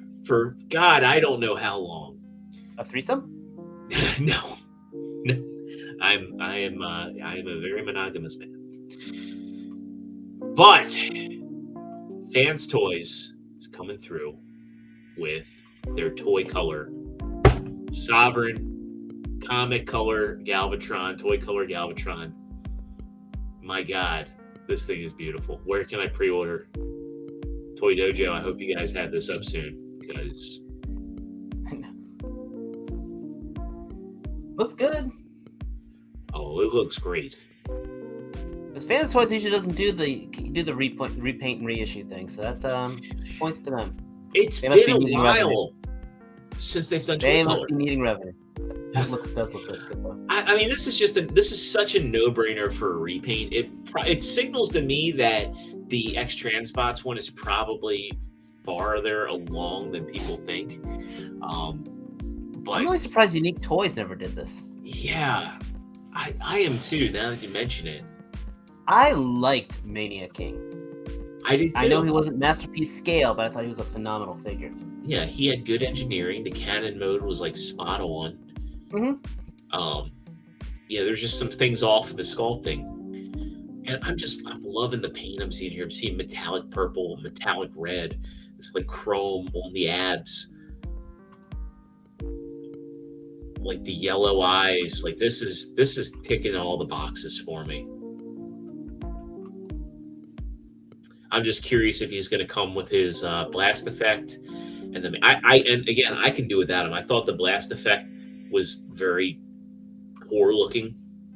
S2: God, I don't know how long.
S1: A threesome?
S2: No. I am a very monogamous man. But Fans Toys is coming through with their toy color Sovereign comic color Galvatron, toy color Galvatron. My God, this thing is beautiful. Where can I pre-order? Toy Dojo, I hope you guys have this up soon because
S1: looks good.
S2: Oh, it looks great.
S1: Because Fans Toys usually doesn't do the repaint and reissue thing, so that's points to them.
S2: It's
S1: They must
S2: been
S1: be
S2: a
S1: needing
S2: while since they've done
S1: They
S2: toy
S1: must
S2: color.
S1: be needing revenue. That does look good though.
S2: I mean, this is such a no-brainer for a repaint. It signals to me that the X-Transbots one is probably farther along than people think. But
S1: I'm really surprised Unique Toys never did this.
S2: yeah, I am too. Now that you mention it,
S1: I liked Mania King.
S2: I did too.
S1: I know he wasn't masterpiece scale, but I thought he was a phenomenal figure.
S2: Yeah, he had good engineering. The cannon mode was like spot on.
S1: Mm-hmm.
S2: Yeah, there's just some things off of the sculpting, and I'm loving the paint I'm seeing here. I'm seeing metallic purple, metallic red. It's like chrome on the abs, like the yellow eyes. Like this is ticking all the boxes for me. I'm just curious if he's going to come with his blast effect, and then and again I can do without him. I thought the blast effect was very poor looking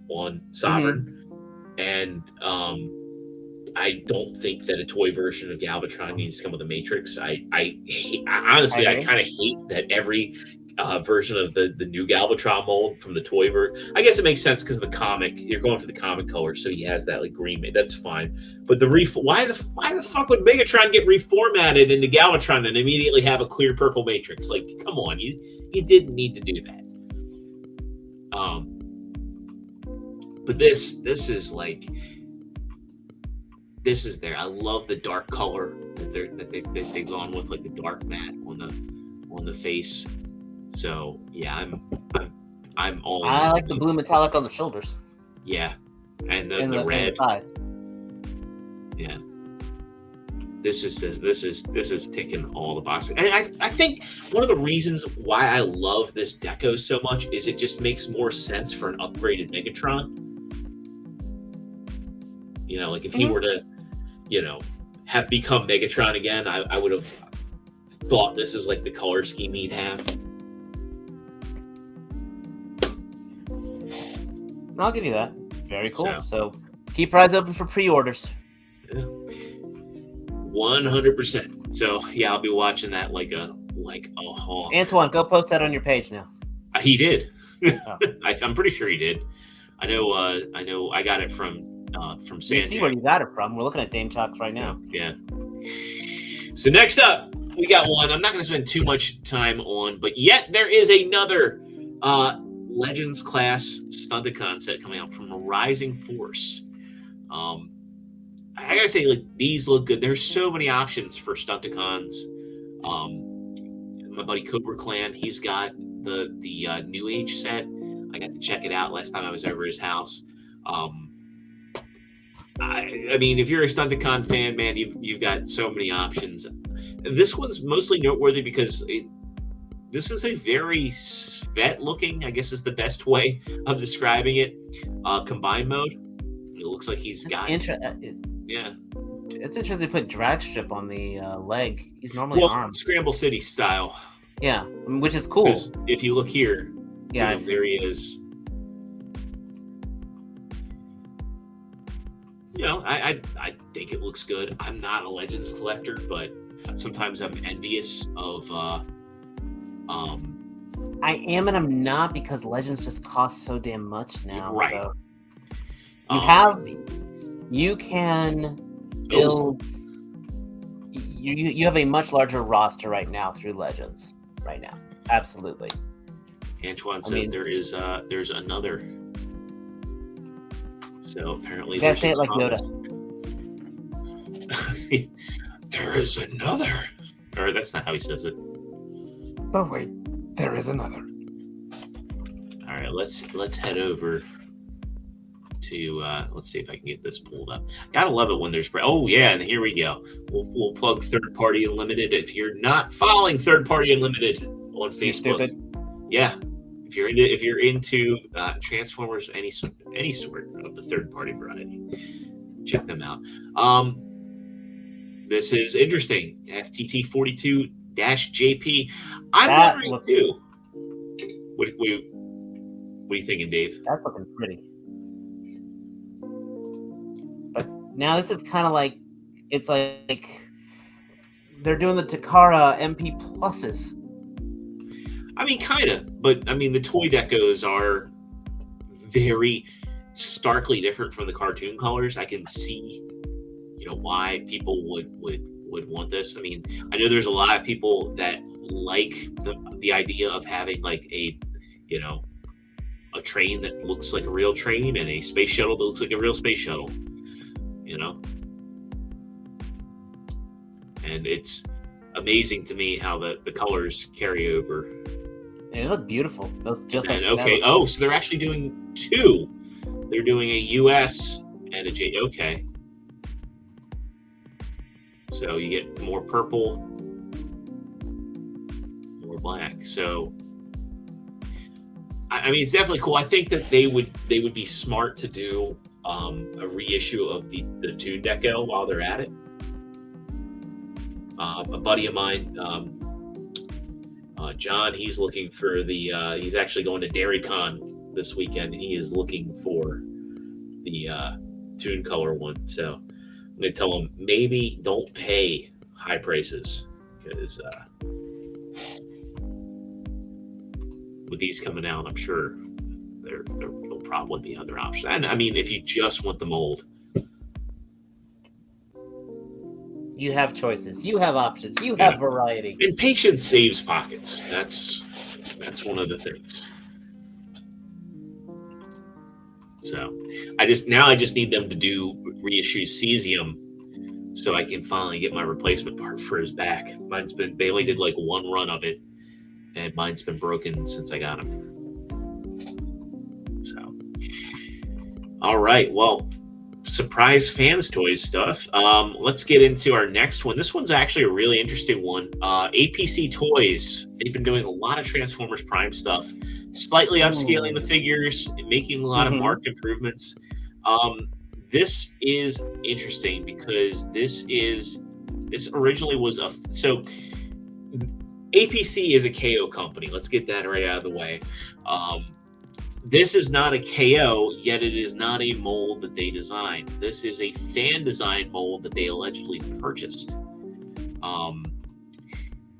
S2: on Sovereign, and I don't think that a toy version of Galvatron needs to come with a Matrix. I honestly I kind of hate that every version of the new Galvatron mold from the toy version. I guess it makes sense because of the comic. You're going for the comic color, so he has that like green. That's fine. But why the fuck would Megatron get reformatted into Galvatron and immediately have a clear purple Matrix? Like, come on, you didn't need to do that. But this is like, this is there. I love the dark color that they've gone with, like the dark matte on the face. So yeah, I'm all.
S1: I like the blue metallic on the shoulders.
S2: Yeah, and the red.
S1: Thighs.
S2: Yeah, this is ticking all the boxes, and I think one of the reasons why I love this deco so much is it just makes more sense for an upgraded Megatron. You know, like if he were to, have become Megatron again, I would have thought this is like the color scheme he'd have.
S1: I'll give you that. Very cool. So keep your eyes open for pre-orders.
S2: 100%. So yeah, I'll be watching that like a hawk.
S1: Antoine, go post that on your page now.
S2: He did.
S1: Oh.
S2: I'm pretty sure he did. I know. I got it from Sanjay.
S1: You see where you got it from. We're looking at Dame Talks right now.
S2: Yeah. So next up, we got one I'm not going to spend too much time on, but yet there is another Legends class Stunticon set coming out from Rising Force. I gotta say, like, these look good. There's so many options for Stunticons. My buddy Cobra Clan, he's got the New Age set. I got to check it out last time I was over his house. I mean, if you're a Stunticon fan, man, you've got so many options. This one's mostly noteworthy because this is a very Svet-looking, I guess is the best way of describing it, combined mode. It looks like he's got... Yeah.
S1: It's interesting to put drag strip on the leg. He's normally armed.
S2: Scramble City style.
S1: Yeah, which is cool.
S2: If you look here,
S1: yeah,
S2: there he is. I think it looks good. I'm not a Legends collector, but sometimes I'm envious of.
S1: I am and I'm not, because Legends just costs so damn much now.
S2: Right.
S1: So you can build. You have a much larger roster right now through Legends. Right now, absolutely.
S2: Antoine says there's another So apparently,
S1: You gotta
S2: there's
S1: say
S2: a
S1: it like
S2: Thomas. There is another. Or that's not how he says it.
S1: Oh wait, there is another.
S2: All right, let's head over to let's see if I can get this pulled up. Gotta love it when there's oh yeah, and here we go. We'll plug Third Party Unlimited. If you're not following Third Party Unlimited on Facebook,
S1: You stupid.
S2: yeah. If you're into Transformers, any sort of the third party variety, check them out. This is interesting. FTT 42-JP. I'm wondering too. What are you thinking, Dave?
S1: That's looking pretty. But now this is kind of like it's like they're doing the Takara MP pluses.
S2: I mean, kind of, but I mean, the toy decos are very starkly different from the cartoon colors. I can see, why people would want this. I mean, I know there's a lot of people that like the idea of having like a train that looks like a real train and a space shuttle that looks like a real space shuttle, and it's amazing to me how the colors carry over.
S1: They look beautiful. They look just like
S2: okay. Oh, so they're actually doing two. They're doing a US and a J. Okay. So you get more purple, more black. So I mean, it's definitely cool. I think that they would be smart to do a reissue of the Toon Deco while they're at it. A buddy of mine, John, he's looking for he's actually going to DairyCon this weekend. He is looking for the Toon Color one. So I'm going to tell him maybe don't pay high prices because with these coming out, I'm sure there will probably be other options. And I mean, if you just want the mold,
S1: you have choices, you have options, you have variety.
S2: And patience saves pockets. That's one of the things. So I just need them to do reissue Cesium so I can finally get my replacement part for his back. They only did like one run of it, and mine's been broken since I got him. So, all right, well, surprise fans toys stuff. Let's get into our next one. This one's actually a really interesting one. APC Toys. They've been doing a lot of Transformers Prime stuff, slightly upscaling the figures, and making a lot of marked improvements. This is interesting because this originally was so APC is a KO company. Let's get that right out of the way. This is not a KO, yet it is not a mold that they designed. This is a fan design mold that they allegedly purchased.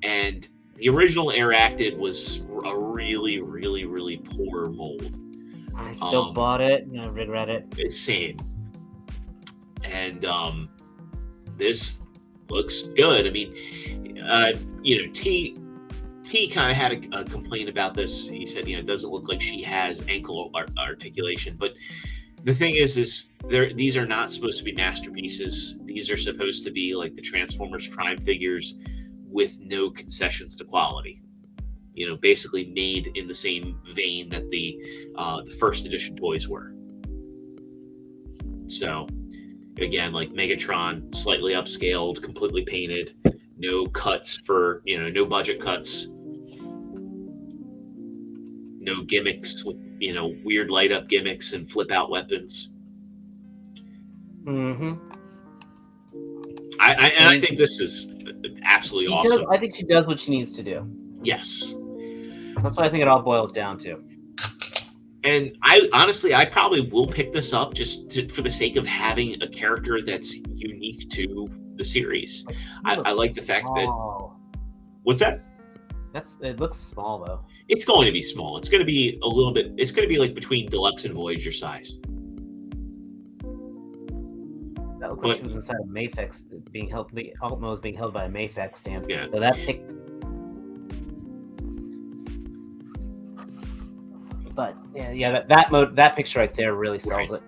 S2: And the original Air Acted was a really, really, really poor mold.
S1: I still bought it and I regret it.
S2: Same. And this looks good. I mean, T kind of had a complaint about this. He said, it doesn't look like she has ankle articulation. But the thing is these are not supposed to be masterpieces. These are supposed to be like the Transformers Prime figures with no concessions to quality. Basically made in the same vein that the first edition toys were. So, again, like Megatron, slightly upscaled, completely painted, no cuts for, no budget cuts, no gimmicks with, weird light up gimmicks and flip out weapons. I think this is absolutely awesome.
S1: I think she does what she needs to do.
S2: Yes.
S1: That's what I think it all boils down to.
S2: And I probably will pick this up just for the sake of having a character that's unique to the series. I like the fact that. What's that?
S1: It looks small though.
S2: It's going to be small. It's going to be a little bit. It's going to be like between Deluxe and Voyager size.
S1: That looked like she was inside of Mayfix, being held. Altma was being held by a Mayfix stamp.
S2: Yeah.
S1: So that picked. But that picture right there really sells it.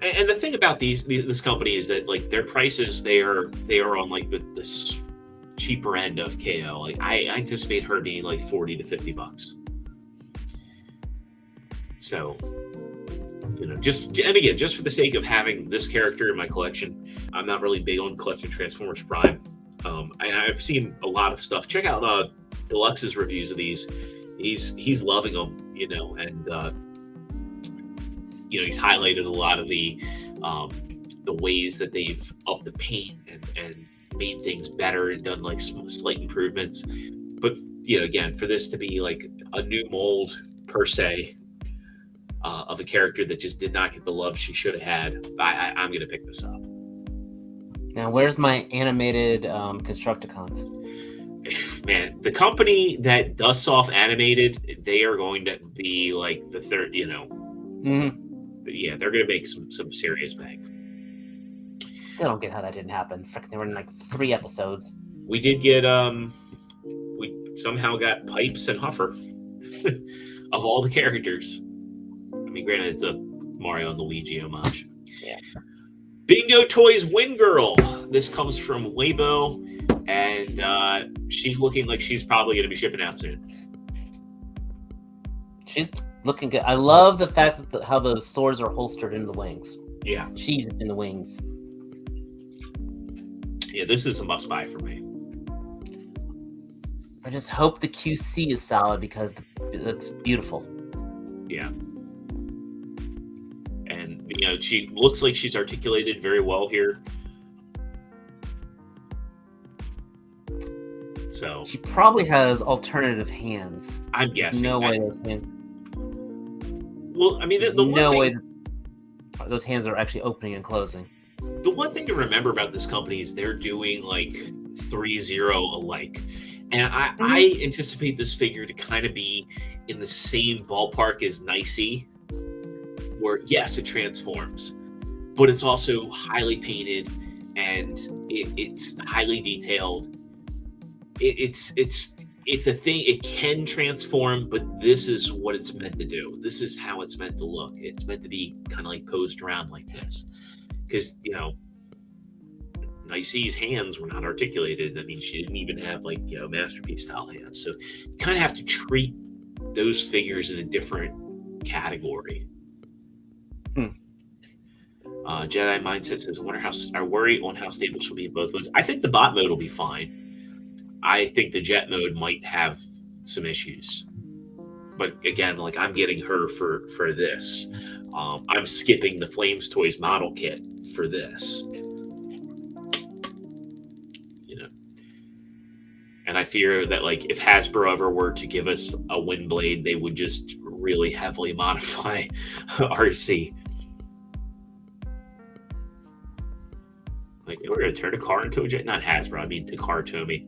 S2: And the thing about this company is that like their prices, they are on like the cheaper end of KO. Like I anticipate her being like $40 to $50. So, just for the sake of having this character in my collection, I'm not really big on collecting Transformers Prime. I've seen a lot of stuff. Check out Deluxe's reviews of these. He's loving them, and he's highlighted a lot of the ways that they've upped the paint and made things better and done like some slight improvements. But again, for this to be like a new mold per se of a character that just did not get the love she should have had, I'm gonna pick this up.
S1: Now, where's my animated Constructicons?
S2: Man, the company that does soft animated, they are going to be like the third,
S1: Mm-hmm.
S2: Yeah, they're going to make some serious bank.
S1: Still don't get how that didn't happen. Frickin', they were in like 3 episodes.
S2: We did get we somehow got Pipes and Huffer of all the characters. I mean, granted, it's a Mario and Luigi homage.
S1: Yeah.
S2: Bingo Toys Win Girl. This comes from Weibo, and she's looking like she's probably going to be shipping out soon.
S1: She's looking good. I love the fact that how those swords are holstered in the wings.
S2: Yeah.
S1: Sheathed in the wings.
S2: Yeah, this is a must-buy for me.
S1: I just hope the QC is solid because it looks beautiful.
S2: Yeah. And, she looks like she's articulated very well here. So
S1: she probably has alternative hands.
S2: I'm guessing.
S1: No way those hands.
S2: Well, I mean, the one
S1: way those hands are actually opening and closing.
S2: The one thing to remember about this company is they're doing like 3-0 alike. And I anticipate this figure to kind of be in the same ballpark as Nicey, where yes, it transforms, but it's also highly painted and it's highly detailed. It's a thing. It can transform, but this is what it's meant to do. This is how it's meant to look. It's meant to be kind of like posed around like this, because Nicey's hands were not articulated. I mean, she didn't even have like masterpiece style hands. So you kind of have to treat those figures in a different category. Jedi Mindset says, I worry on how stable she'll be in both modes. I think the bot mode will be fine. I think the jet mode might have some issues, but again, like I'm getting her for this. I'm skipping the Flames Toys model kit for this. And I fear that like if Hasbro ever were to give us a Windblade, they would just really heavily modify RC. Like we're gonna turn a car into a jet, not Hasbro. I mean Takara Tomy.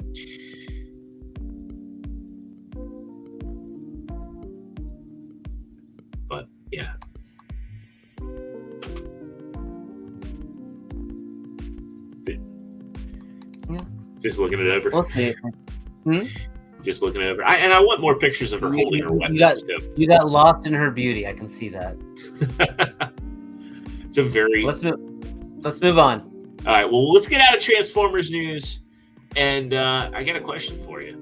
S2: But yeah. Just looking it over.
S1: Okay.
S2: Just looking it over. I want more pictures of her holding her weapons too.
S1: You got lost in her beauty. I can see that.
S2: It's a very.
S1: Let's move on.
S2: All right. Well, let's get out of Transformers news, and I got a question for you.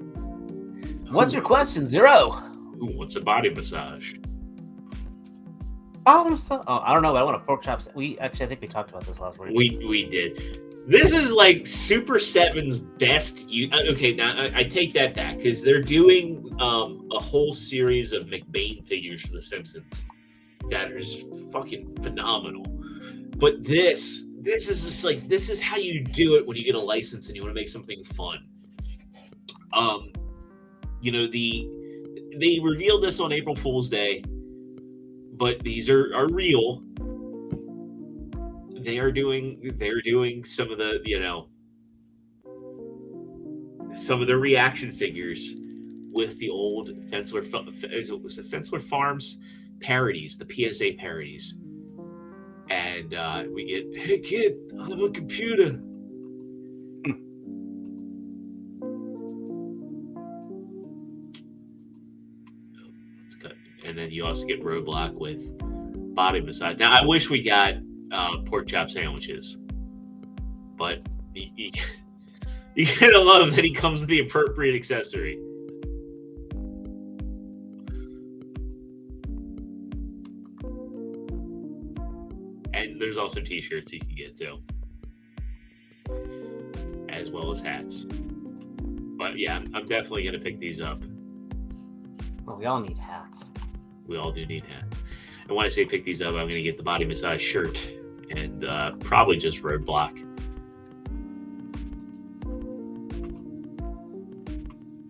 S1: What's your question, Zero?
S2: Who wants a body massage?
S1: I don't know. But I want a pork chops. I think we talked about this last week.
S2: We did. This is like Super 7's best. Okay, now I take that back because they're doing a whole series of McBain figures for The Simpsons that is fucking phenomenal. But this is just like, this is how you do it when you get a license and you want to make something fun. They revealed this on April Fool's Day, but these are real. They're doing some of the some of the reaction figures with the old Fensler Farms parodies, the PSA parodies, and we get, "Hey kid, I have a computer." That's good. And then you also get Roadblock with body massage. Now I wish we got pork chop sandwiches. But you gotta love that he comes with the appropriate accessory. And there's also t-shirts you can get too, as well as hats. But yeah, I'm definitely gonna pick these up.
S1: Well, we all need hats.
S2: We all do need hats. And when I say pick these up, I'm gonna get the Body Massage shirt and probably just Roadblock.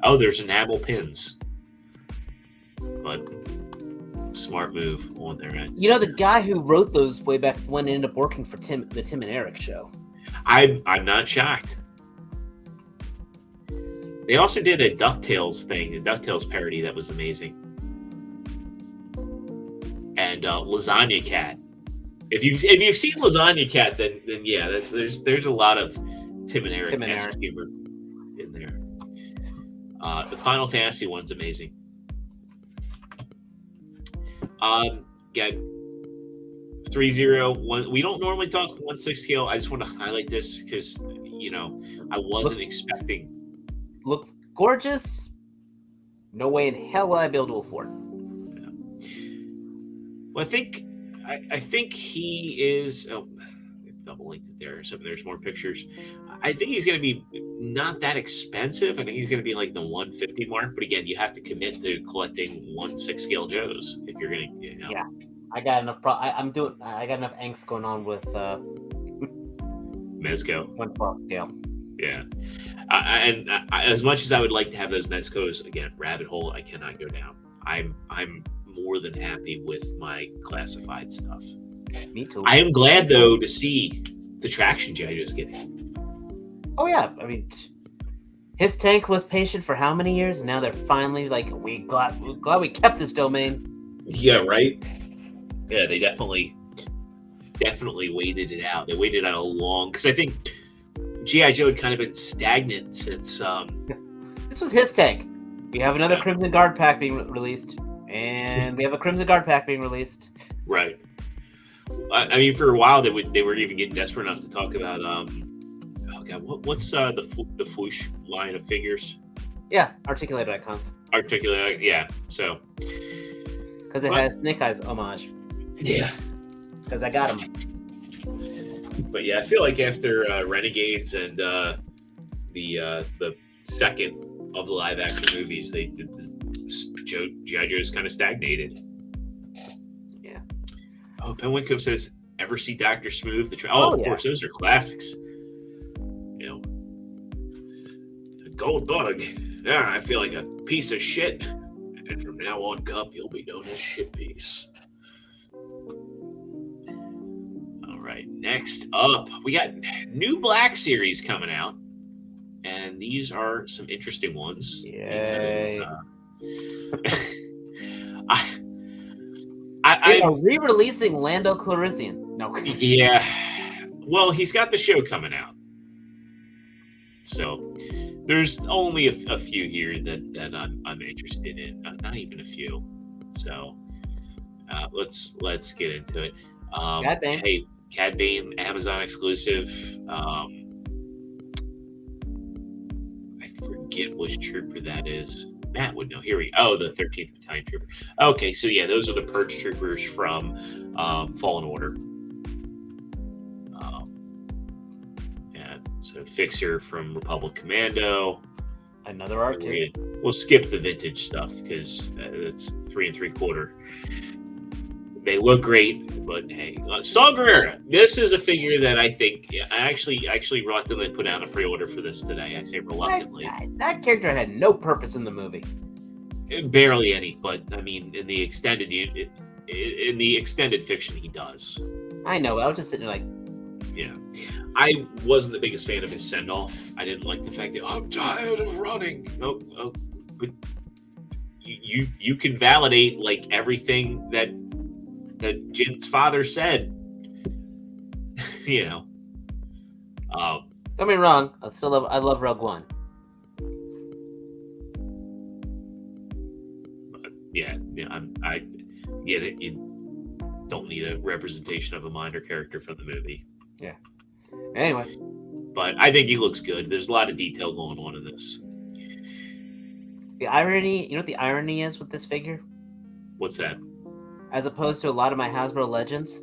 S2: Oh, there's enamel pins. But smart move on their end.
S1: You know, the guy who wrote those way back when ended up working for the Tim and Eric show.
S2: I'm not shocked. They also did a DuckTales thing, a DuckTales parody that was amazing. And Lasagna Cat. If you've seen Lasagna Cat, then yeah, there's a lot of Tim and Eric humor in there. The Final Fantasy one's amazing. Yeah, 301. We don't normally talk 1/6 scale. I just want to highlight this because I wasn't expecting.
S1: Looks gorgeous. No way in hell will I be able to afford it.
S2: Yeah. Well, I think he is. Oh, double linked it there. So there's more pictures. I think he's going to be not that expensive. I think he's going to be like the 150 mark. But again, you have to commit to collecting 1/6 scale Joes if you're going to.
S1: Yeah, I got enough. I got enough angst going on with
S2: Mezco
S1: 1/12 scale.
S2: Yeah, and as much as I would like to have those Mezcos, again, rabbit hole, I cannot go down. I'm more than happy with my classified stuff.
S1: Me too.
S2: I am glad though to see the traction G.I. Joe's getting.
S1: Oh yeah, I mean, his tank was patient for how many years, and now they're finally like, we're glad we kept this domain.
S2: Yeah, right. Yeah, they definitely waited it out. They waited out a long, because I think G.I. Joe had kind of been stagnant since.
S1: This was his tank. We have another Crimson Guard pack being released, and we have a Crimson Guard pack being released.
S2: Right. I mean, for a while they were even getting desperate enough to talk about what's the Fwoosh line of figures?
S1: Yeah, articulated icons.
S2: Articulated, yeah. So
S1: because it has Snake Eyes homage.
S2: Yeah.
S1: Because I got him.
S2: But yeah, I feel like after Renegades and the second of the live action movies, G.I. Joe's kind of stagnated.
S1: Yeah.
S2: Oh, Penwinko says, "Ever see Dr. Smooth?" Of course, those are classics. The Gold Bug. Yeah, I feel like a piece of shit. And from now on, Cup, you'll be known as Shit Piece. All right, next up, we got new Black series coming out. And these are some interesting ones.
S1: Yay.
S2: I
S1: are re-releasing Lando Calrissian. No.
S2: Yeah. Well, he's got the show coming out. So there's only a few here that I'm interested in. Not even a few. So let's get into it.
S1: Cad Bane.
S2: Hey, Cad Bane, Amazon exclusive. I forget which trooper that is. Matt would know. Here we go. Oh, the 13th Battalion Trooper. Okay, so yeah, those are the Purge Troopers from Fallen Order. Yeah, so Fixer from Republic Commando.
S1: Another R2.
S2: We'll skip the vintage stuff because it's 3 3/4. They look great, but hey, Saw Gerrera. This is a figure that I think I actually reluctantly put out a pre-order for this today. I say reluctantly.
S1: That character had no purpose in the movie.
S2: Barely any, but I mean, in the extended fiction, he does.
S1: I know. I was just sitting there like,
S2: yeah. I wasn't the biggest fan of his send-off. I didn't like the fact that I'm tired of running. No, but you can validate like everything that Jin's father said.
S1: Don't get me wrong. I love Rogue One. But
S2: yeah, I get it. You don't need a representation of a minor character from the movie.
S1: Anyway,
S2: But I think he looks good. There's a lot of detail going on in this.
S1: the irony, you know what the irony is with this figure?
S2: What's that?
S1: As opposed to a lot of my Hasbro Legends,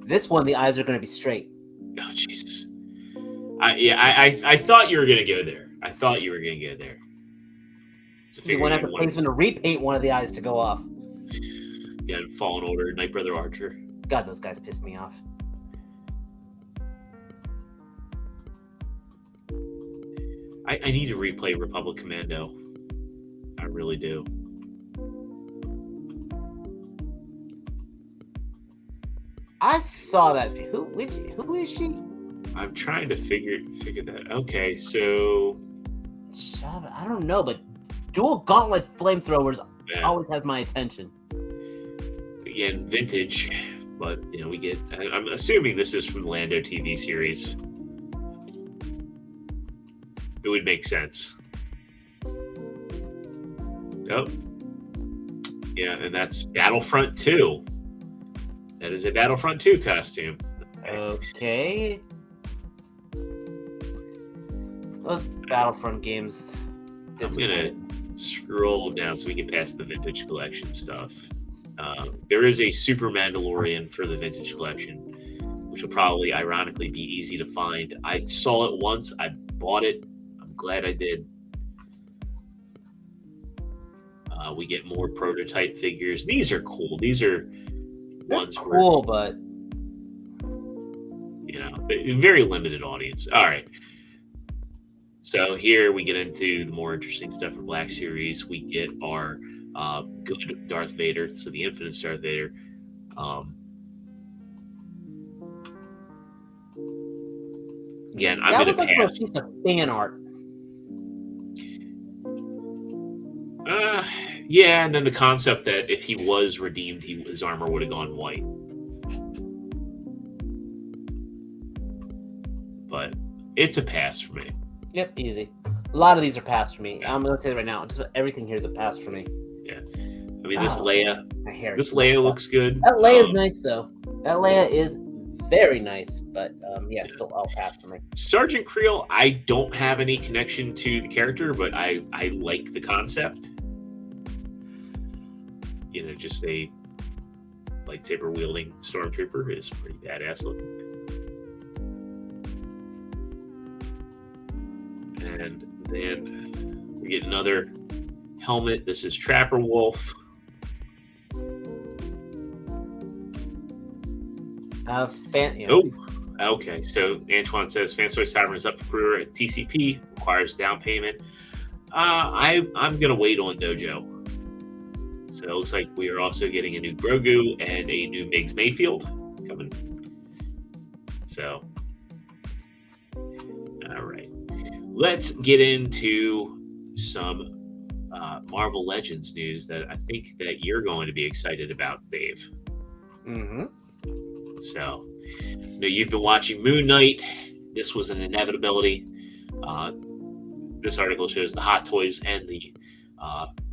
S1: this one, the eyes are going to be straight.
S2: Oh, Jesus. I thought you were going to go there. I thought you were going to go there.
S1: You want to have a placement to repaint one of the eyes to go off.
S2: Yeah, Fallen Order, Night Brother Archer.
S1: God, those guys pissed me off.
S2: I need to replay Republic Commando. I really do.
S1: I saw that. Who is she?
S2: I'm trying to figure that. Okay, so
S1: I don't know, but dual gauntlet flamethrowers
S2: yeah,
S1: always has my attention.
S2: again, vintage, but we get. I'm assuming this is from the Lando TV series. It would make sense. Oh, yeah, and that's Battlefront 2. That is a Battlefront 2 costume.
S1: Okay. Those Battlefront games.
S2: I'm gonna scroll down so we can pass the vintage collection stuff. There is a Super Mandalorian for the vintage collection, which will probably, ironically, be easy to find. I saw it once. I bought it. I'm glad I did. We get more prototype figures. These are cool. These are ones
S1: cool, but
S2: very limited audience. All right. So here we get into the more interesting stuff for Black Series. We get our good Darth Vader, so the Infinite Darth Vader. Again, I'm going to pass.
S1: Piece of fan art.
S2: Yeah, and then the concept that if he was redeemed, his armor would have gone white. But it's a pass for me.
S1: Yep, easy. A lot of these are pass for me. I'm going to say it right now. Just everything here is a pass for me.
S2: Yeah. I mean, this Leia looks good.
S1: That Leia is nice, though. That Leia is very nice, but yeah, still all pass for me.
S2: Sergeant Creel, I don't have any connection to the character, but I like the concept. Just a lightsaber wielding stormtrooper is pretty badass looking. And then we get another helmet. This is Trapper Wolf. Oh, okay. So Antoine says Fansoy Tavern is up for pre-order at TCP. Requires down payment. I'm gonna wait on Dojo. So it looks like we are also getting a new Grogu and a new Miggs Mayfield coming. So, all right. Let's get into some Marvel Legends news that I think that you're going to be excited about, Dave.
S1: Mm-hmm.
S2: So, you've been watching Moon Knight. This was an inevitability. This article shows the Hot Toys and the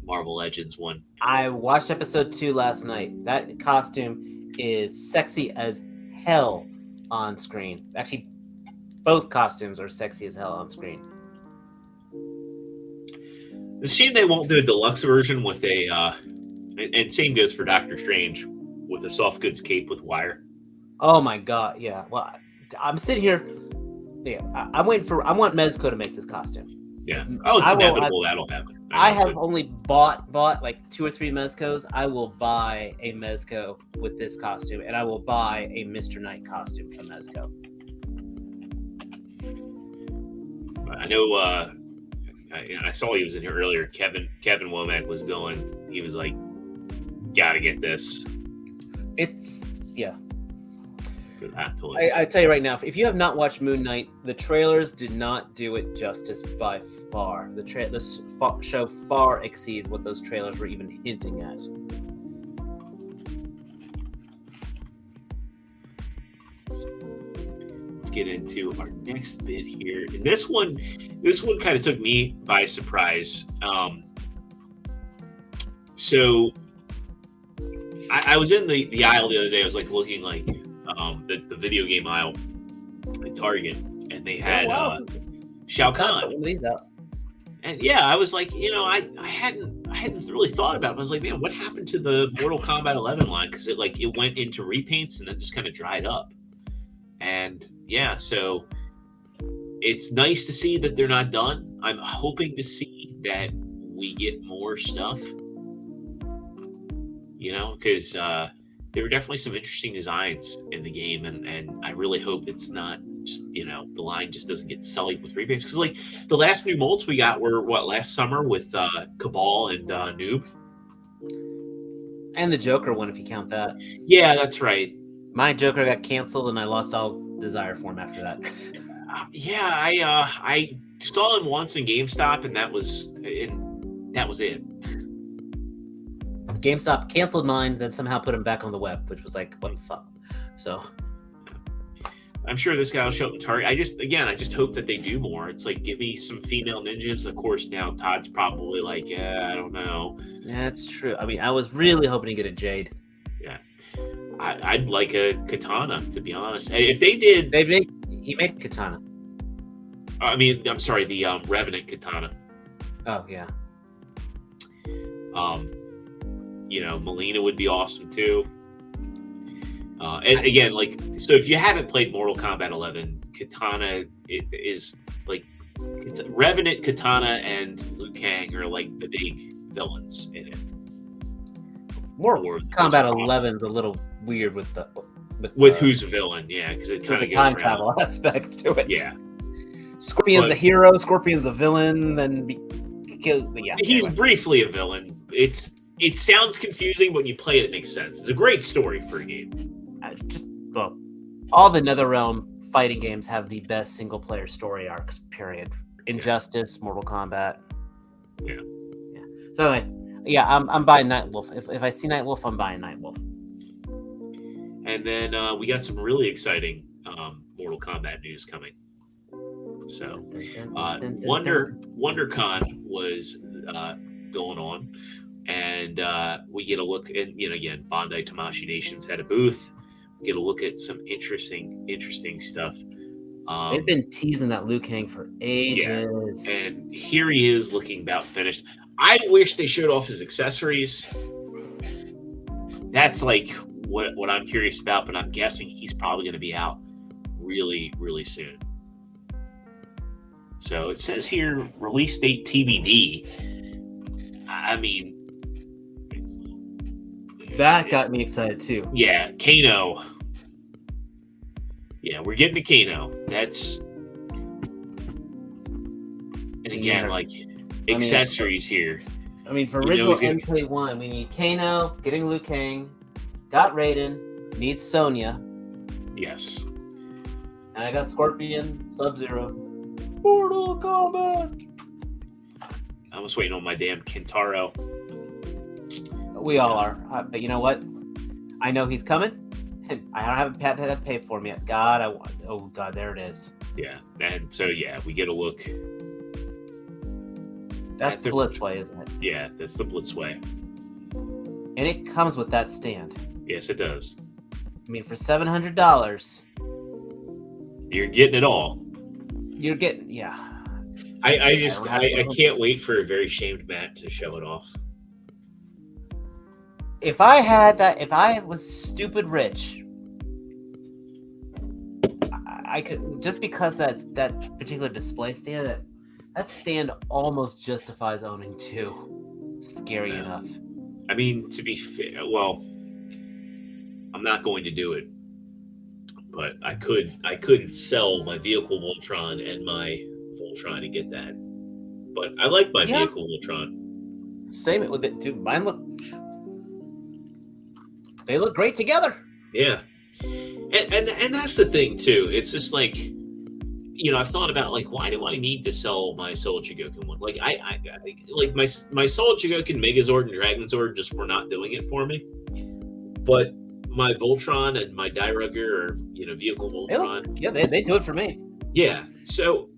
S2: Marvel Legends one.
S1: I watched episode 2 last night. That costume is sexy as hell on screen. Actually, both costumes are sexy as hell on screen.
S2: It's a shame they won't do a deluxe version with a, and same goes for Doctor Strange, with a soft goods cape with wire.
S1: Oh my god, yeah. Well, I'm sitting here. Yeah, I want Mezco to make this costume.
S2: Yeah. Oh, it's inevitable that'll happen.
S1: I have only bought like 2 or 3 Mezcos. I will buy a Mezco with this costume, and I will buy a Mr. Knight costume from Mezco.
S2: I know. I saw he was in here earlier. Kevin Womack was going. He was like, "Gotta get this."
S1: It's yeah.
S2: Good Hot Toys.
S1: I tell you right now, if you have not watched Moon Knight, the trailers did not do it justice by far. This show far exceeds what those trailers were even hinting at.
S2: Let's get into our next bit here. And this one kind of took me by surprise. So I was in the aisle the other day. I was like looking like the video game aisle at Target, and they had Shao Kahn. And yeah, I was like, I hadn't really thought about it. I was like, man, what happened to the Mortal Kombat 11 line? Because it went into repaints and then just kind of dried up. And yeah, so it's nice to see that they're not done. I'm hoping to see that we get more stuff. Because there were definitely some interesting designs in the game, and I really hope it's not just, the line just doesn't get sullied with repaints. Because like the last new molds we got were last summer with Cabal and Noob,
S1: and the Joker one, if you count that.
S2: Yeah, that's right.
S1: My Joker got canceled, and I lost all desire for him after that.
S2: Yeah, I saw him once in GameStop, and that was it.
S1: GameStop canceled mine, then somehow put him back on the web, which was like, what the fuck? So
S2: I'm sure this guy will show up in Target. I just hope that they do more. It's like, give me some female ninjas. Of course, now Todd's probably like, I don't know.
S1: That's true. I mean, I was really hoping to get a Jade.
S2: Yeah, I'd like a Katana, to be honest. If they did,
S1: he made Katana.
S2: I mean, I'm sorry, the Revenant Katana.
S1: Oh yeah.
S2: Melina would be awesome too. And again, so if you haven't played Mortal Kombat 11, Katana is like Revenant, Katana, and Liu Kang are like the big villains in it.
S1: Mortal Kombat 11 is a little weird with
S2: who's a villain, yeah, because it kind of
S1: the time travel aspect to it.
S2: Yeah,
S1: Scorpion's a hero, Scorpion's a villain, then
S2: he's briefly a villain. It sounds confusing, but when you play it, it makes sense. It's a great story for a game.
S1: All the NetherRealm fighting games have the best single-player story arcs, period. Injustice, Mortal Kombat.
S2: Yeah.
S1: So anyway, I'm buying Nightwolf. If I see Nightwolf, I'm buying Nightwolf.
S2: And then we got some really exciting Mortal Kombat news coming. So, WonderCon was going on. And we get a look, and again, Bandai Tamashii Nations had a booth. We get a look at some interesting stuff.
S1: They've been teasing that Liu Kang for ages.
S2: Yeah. And here he is, looking about finished. I wish they showed off his accessories. That's like what I'm curious about, but I'm guessing he's probably going to be out really, really soon. So it says here, release date TBD. I mean,
S1: that got me excited too.
S2: Yeah, Kano. Yeah, we're getting to Kano. That's, and again, accessories here.
S1: I mean, for original MK1, we need Kano, getting Liu Kang, got Raiden, needs Sonya.
S2: Yes.
S1: And I got Scorpion, Sub-Zero, Mortal Kombat.
S2: I was waiting on my damn Kintaro.
S1: We all are. But you know what? I know he's coming. And I don't have a pet to pay for him yet. God, oh God, there it is.
S2: Yeah. And so, we get a look.
S1: That's the Blitzway, isn't it?
S2: Yeah, that's the Blitzway.
S1: And it comes with that stand.
S2: Yes, it does.
S1: I mean, for $700,
S2: you're getting it all.
S1: You're getting, yeah.
S2: I can't wait for a very shamed Matt to show it off.
S1: If I had that, if I was stupid rich, I could, just because that particular display stand, that stand almost justifies owning two. Scary enough.
S2: I mean, to be fair, well, I'm not going to do it, but I could sell my vehicle Voltron and my Voltron to get that. But I like my vehicle Voltron.
S1: Same it with it too. Mine they look great together.
S2: Yeah, and that's the thing too. It's just like, I've thought about why do I need to sell my Soul Chigokin one? I like my Soul Chigokin Megazord and Dragon Zord just were not doing it for me. But my Voltron and my Dairugger or vehicle Voltron,
S1: they do it for me.
S2: Yeah, so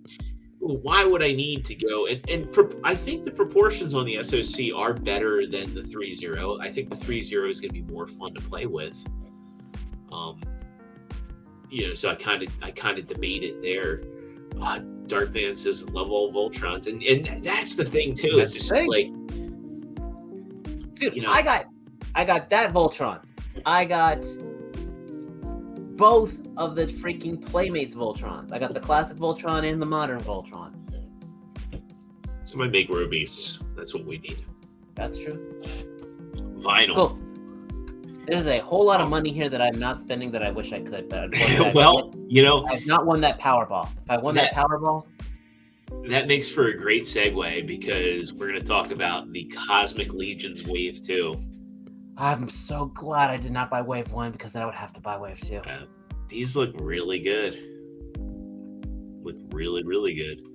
S2: why would I need to go? I think the proportions on the SoC are better than the 3.0. I think the 3.0 is going to be more fun to play with. So I kind of debate it there. Darkman says love all Voltrons, and that's the thing too. It's just like,
S1: dude, I got that Voltron. I got both of the freaking Playmates Voltrons. I got the classic Voltron and the modern Voltron.
S2: Somebody make Robeasts. That's what we need.
S1: That's true.
S2: Vinyl.
S1: Cool. There's a whole lot of money here that I'm not spending that I wish I could. But
S2: well,
S1: I've not won that Powerball. If I won that Powerball,
S2: that makes for a great segue because we're going to talk about the Cosmic Legions Wave 2.
S1: I'm so glad I did not buy Wave 1 because then I would have to buy Wave 2.
S2: These look really good. Look really, really good.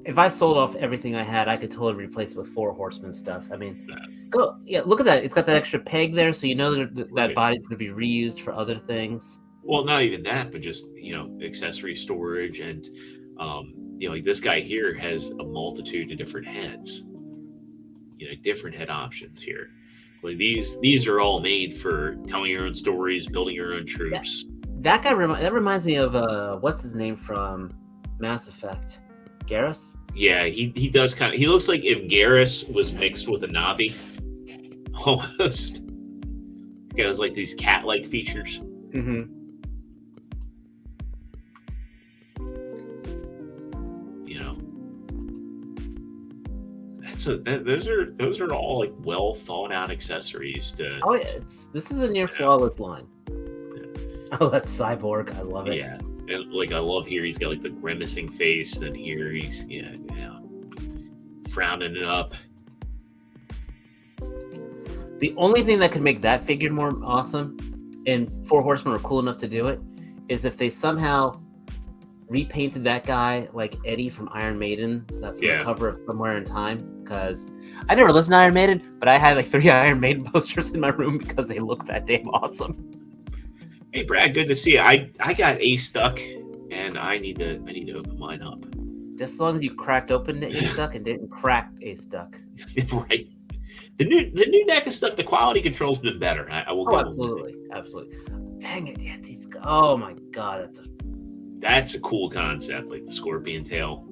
S1: If I sold off everything I had, I could totally replace it with 4 Horsemen stuff. Look at that. It's got that extra peg there, so that body's going to be reused for other things.
S2: Well, not even that, but just, accessory storage. And, like this guy here has a multitude of different heads, different head options here. Like these are all made for telling your own stories, building your own troops.
S1: That guy reminds me of what's his name from Mass Effect, Garrus.
S2: Yeah, he does kind of. He looks like if Garrus was mixed with a Navi, almost. He has like these cat-like features.
S1: Mm-hmm.
S2: Those are all like well thought out accessories to.
S1: Oh yeah, this is a near flawless line. Yeah. Oh, that's Cyborg. I love it.
S2: Yeah, and like I love here. He's got like the grimacing face. Then here he's frowning it up.
S1: The only thing that could make that figure more awesome, and 4 Horsemen were cool enough to do it, is if they somehow repainted that guy like Eddie from Iron Maiden, from the cover of Somewhere in Time. Because I never listened to Iron Maiden, but I had like 3 Iron Maiden posters in my room because they look that damn awesome.
S2: Hey Brad, good to see you. I got A stuck, and I need to open mine up.
S1: Just as long as you cracked open the A stuck and didn't crack A stuck.
S2: Right. The new deck of stuff, the quality control's been better. I will go.
S1: Absolutely. Dang it! Yeah, oh my god,
S2: that's a cool concept, like the scorpion tail.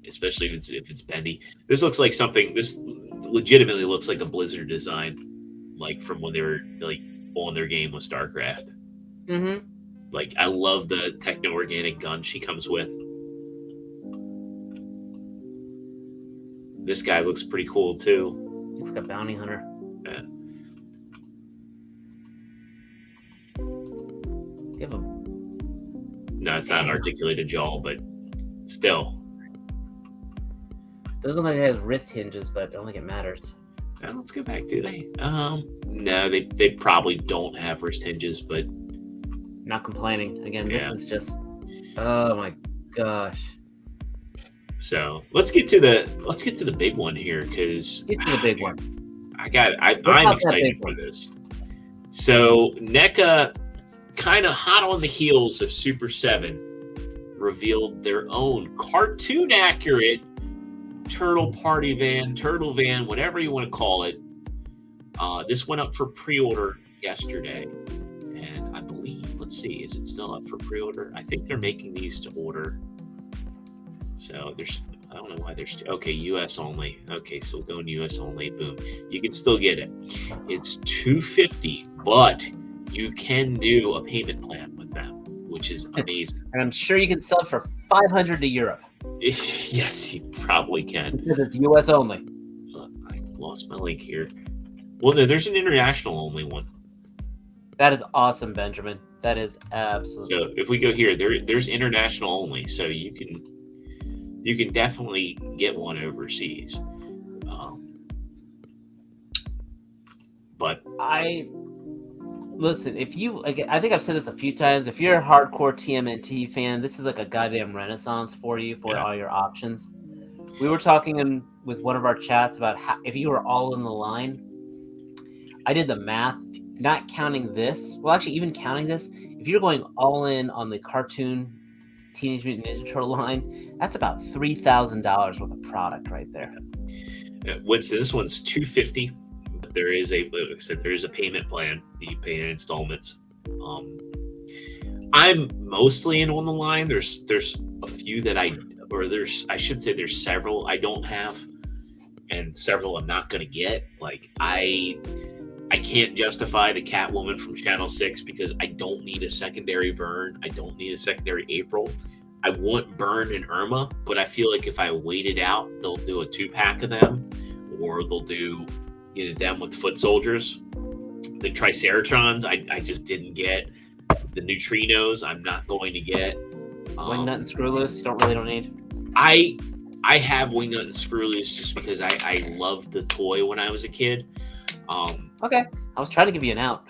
S2: Especially if it's bendy. This looks like something. This legitimately looks like a Blizzard design, like from when they were like on their game with StarCraft.
S1: Mm-hmm.
S2: Like I love the techno-organic gun she comes with. This guy looks pretty cool too.
S1: Looks like a bounty hunter.
S2: Yeah.
S1: Give him.
S2: No, it's not an articulated jaw, but still.
S1: Doesn't look like it has wrist hinges, but I don't think it matters.
S2: Let's go back. Do they? No, they probably don't have wrist hinges, but
S1: not complaining. Again, this is just. Oh my gosh.
S2: So let's get to the big one here, because
S1: get to the big one.
S2: I'm excited for this. So NECA, kind of hot on the heels of Super 7, revealed their own cartoon accurate turtle van, whatever you want to call it. This went up for pre-order yesterday, and I believe, let's see, is it still up for pre-order? I think they're making these to order. So I don't know why there's okay, US only. Okay, so we'll go in US only. Boom. You can still get it. It's $250, but you can do a payment plan with them, which is amazing.
S1: And I'm sure you can sell for $500 to Europe.
S2: Yes, you probably can.
S1: Because it's US only.
S2: I lost my link here. Well, no, there's an international only one.
S1: That is awesome, Benjamin. That is absolutely.
S2: So if we go here, there's international only, so you can definitely get one overseas. But
S1: listen, if you, I think I've said this a few times, if you're a hardcore TMNT fan, this is like a goddamn renaissance for you for all your options. We were talking with one of our chats about how, if you were all in the line, I did the math, not counting this. Well, actually, even counting this, if you're going all in on the cartoon Teenage Mutant Ninja Turtle line, that's about $3,000 worth of product right there.
S2: Winston, this one's $250. But there is like I said, there is a payment plan that you pay in installments. I'm mostly in on the line. There's a few that I should say there's several I don't have, and several I'm not gonna get. Like I can't justify the Catwoman from Channel 6 because I don't need a secondary Vern. I don't need a secondary April. I want Byrne and Irma, but I feel like if I wait it out, they'll do a 2-pack of them, or they'll do them with foot soldiers. The Triceratrons, I just didn't get. The Neutrinos, I'm not going to get.
S1: Wingnut and Screwloose, you don't need.
S2: I have Wingnut and Screwloose just because I loved the toy when I was a kid.
S1: Okay, I was trying to give you an out.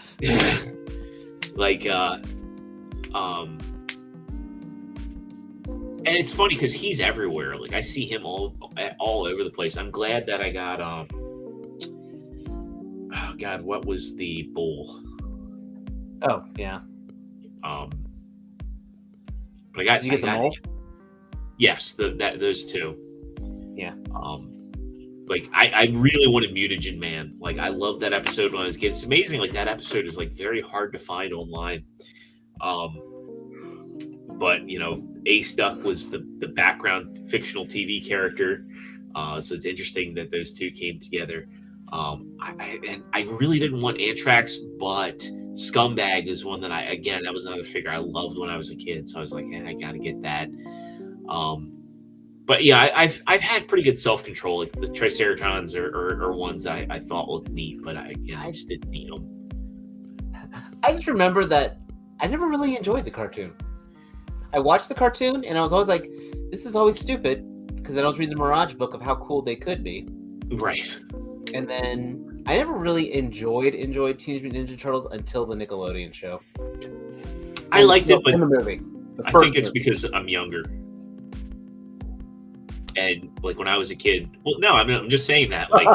S2: And it's funny because he's everywhere. Like I see him all over the place. I'm glad that I got oh God, what was the bull?
S1: Oh yeah.
S2: But I got.
S1: Did you get the mole?
S2: Yes, those two.
S1: Yeah.
S2: Like I really wanted Mutagen Man. Like I loved that episode when I was a kid. It's amazing. Like that episode is like very hard to find online. But Ace Duck was the background fictional TV character. So it's interesting that those two came together. I really didn't want Anthrax, but Scumbag is one that that was another figure I loved when I was a kid. So I was like, I gotta get that. But yeah, I've had pretty good self-control. Like the Triceratrons are ones that I thought looked neat, but I just didn't need them.
S1: I just remember that I never really enjoyed the cartoon. I watched the cartoon and I was always like, this is always stupid because I was reading the Mirage book of how cool they could be.
S2: Right.
S1: And then I never really enjoyed Teenage Mutant Ninja Turtles until the Nickelodeon show.
S2: I liked it, but
S1: in the movie.
S2: I think it's because I'm younger. And like when I was a kid, well, no, I'm just saying that. Like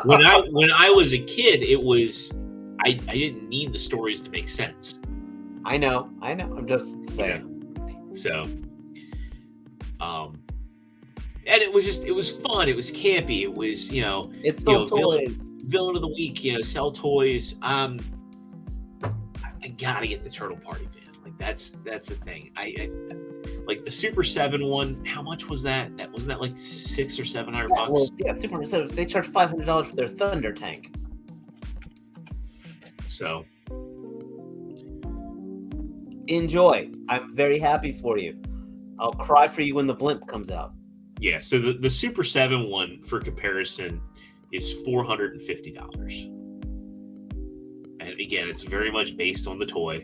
S2: when I was a kid, it was I didn't need the stories to make sense.
S1: I know. I'm just saying.
S2: Yeah. So, and it was fun. It was campy. It was
S1: it's still toys.
S2: Villain of the week. Sell toys. I gotta get the Turtle Party Van. Like that's the thing. I like the Super 7 one. How much was that? Wasn't that like $600 or $700?
S1: Well, yeah, Super 7. They charge $500 for their Thunder tank.
S2: So
S1: enjoy. I'm very happy for you. I'll cry for you when the blimp comes out.
S2: Yeah. So the Super 7 one, for comparison, is $450. And again, it's very much based on the toy.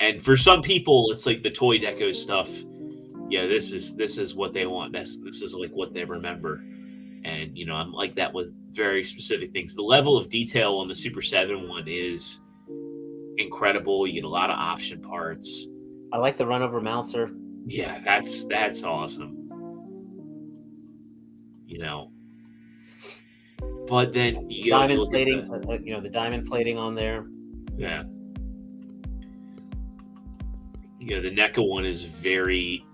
S2: And for some people, it's like the toy deco stuff. Yeah, this is what they want. This is like what they remember. And I'm like that with very specific things. The level of detail on the Super 7 one is incredible. You get a lot of option parts.
S1: I like the run over Mouser.
S2: Yeah, that's awesome. But then you got
S1: diamond plating. The diamond plating on there.
S2: Yeah. The NECA one is very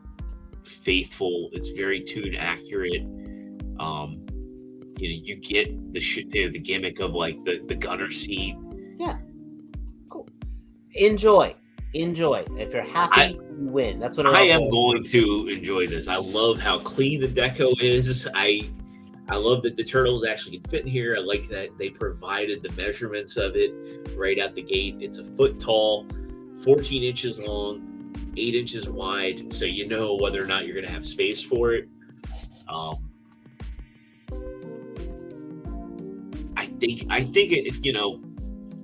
S2: faithful. It's very tune accurate. You get the gimmick of like the gunner seat.
S1: Yeah. Cool. Enjoy. If you're happy, you win. That's what
S2: I am going to enjoy this. I love how clean the deco is. I love that the turtles actually can fit in here. I like that they provided the measurements of it right out the gate. It's a foot tall, 14 inches long, 8 inches wide, so you know whether or not you're going to have space for it. I think it,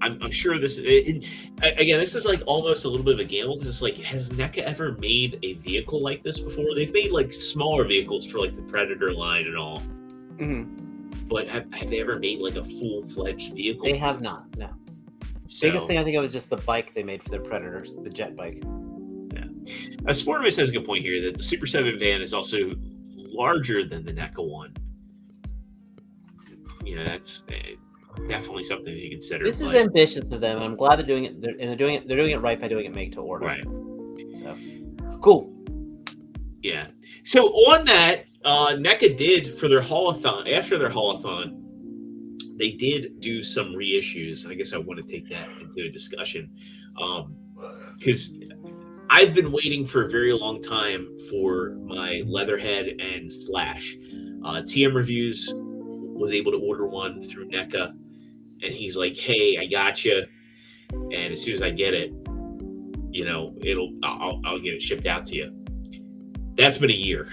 S2: I'm sure this. Again, this is like almost a little bit of a gamble because it's like, has NECA ever made a vehicle like this before? They've made like smaller vehicles for like the Predator line and all.
S1: Mm-hmm.
S2: But have they ever made like a full-fledged vehicle?
S1: They have not. No. Biggest thing I think of is just the bike they made for their Predators, the jet bike.
S2: Yeah. Sportimus has a good point here that the Super 7 van is also larger than the NECA one. that's definitely something to consider.
S1: This is ambitious of them. I'm glad they're doing it. They're doing it right by doing it make to order.
S2: Right.
S1: So cool.
S2: Yeah. So on that, NECA did for their haulathon. After their haulathon, they did do some reissues. I guess I want to take that into a discussion, because I've been waiting for a very long time for my Leatherhead and Slash. TM Reviews was able to order one through NECA, and he's like, "Hey, I got you, and as soon as I get it, I'll get it shipped out to you." That's been a year.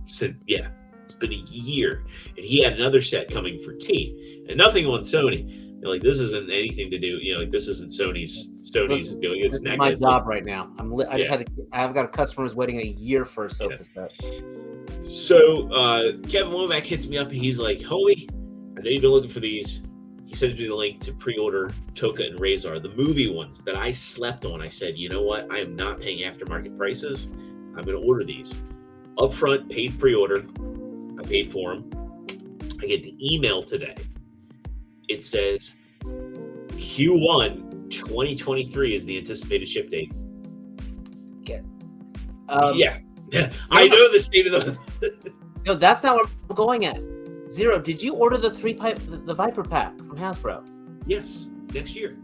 S2: Said, yeah, it's been a year, and he had another set coming for T, and nothing on Sony. They're like, this isn't anything to do, this isn't Sony's doing. It's NECA.
S1: My job right now. I've got a customer who's waiting a year for a sofa set.
S2: So Kevin Womack hits me up, and he's like, "Hoey, I know you've been looking for these." He sends me the link to pre-order Toka and Razor, the movie ones that I slept on. I said, you know what? I am not paying aftermarket prices. I'm going to order these. Upfront, paid pre-order. I paid for them. I get the email today. It says Q1 2023 is the anticipated ship date.
S1: Okay.
S2: Yeah. I know the state of the...
S1: No, that's not what I'm going at. Zero, did you order the the Viper pack from Hasbro?
S2: Yes, next year.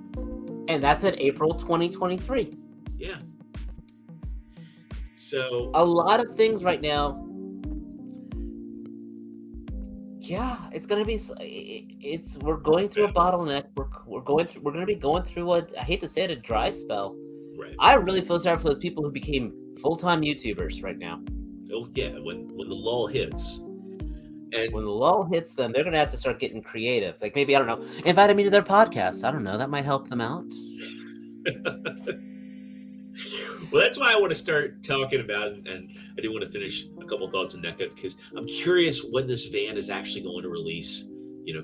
S1: And that's at April 2023.
S2: Yeah. So
S1: a lot of things right now. Yeah, it's gonna be. We're going through a bottleneck. We're gonna be going through I hate to say it, a dry spell.
S2: Right.
S1: I really feel sorry for those people who became full-time YouTubers right now.
S2: Oh yeah, when the lull hits. And
S1: when the lull hits them, they're gonna have to start getting creative. Like maybe, I don't know, invite me to their podcast. I don't know, that might help them out.
S2: Well, that's why I want to start talking about it, and I do want to finish a couple thoughts on NECA, because I'm curious when this van is actually going to release,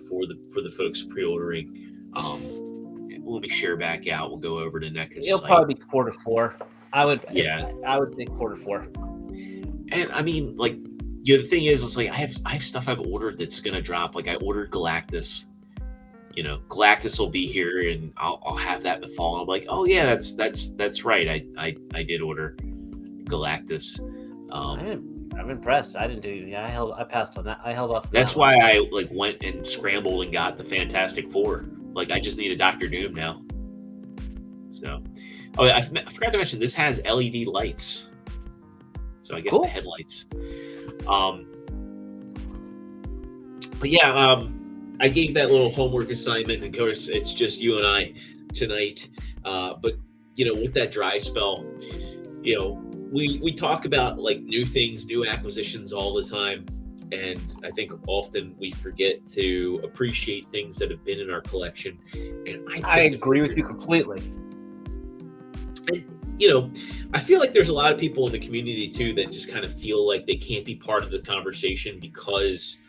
S2: for the folks pre-ordering. Let me share back out. We'll go over to NECA's
S1: It'll
S2: site.
S1: probably be Q4. I would say Q4.
S2: And I mean, like, the thing is, it's like I have stuff I've ordered that's gonna drop. Like I ordered Galactus. Galactus will be here, and I'll have that in the fall. And I'm like, oh yeah, that's right. I did order Galactus.
S1: I'm impressed. I didn't do. Yeah, I passed on that. I held off.
S2: That's why I went and scrambled and got the Fantastic Four. Like I just need a Doctor Doom now. So, I forgot to mention this has LED lights. So I guess the headlights. But yeah, I gave that little homework assignment. Of course, it's just you and I tonight. But with that dry spell, we talk about new things, new acquisitions all the time, and I think often we forget to appreciate things that have been in our collection. And I
S1: agree with you completely.
S2: And, I feel like there's a lot of people in the community too that just kind of feel like they can't be part of the conversation because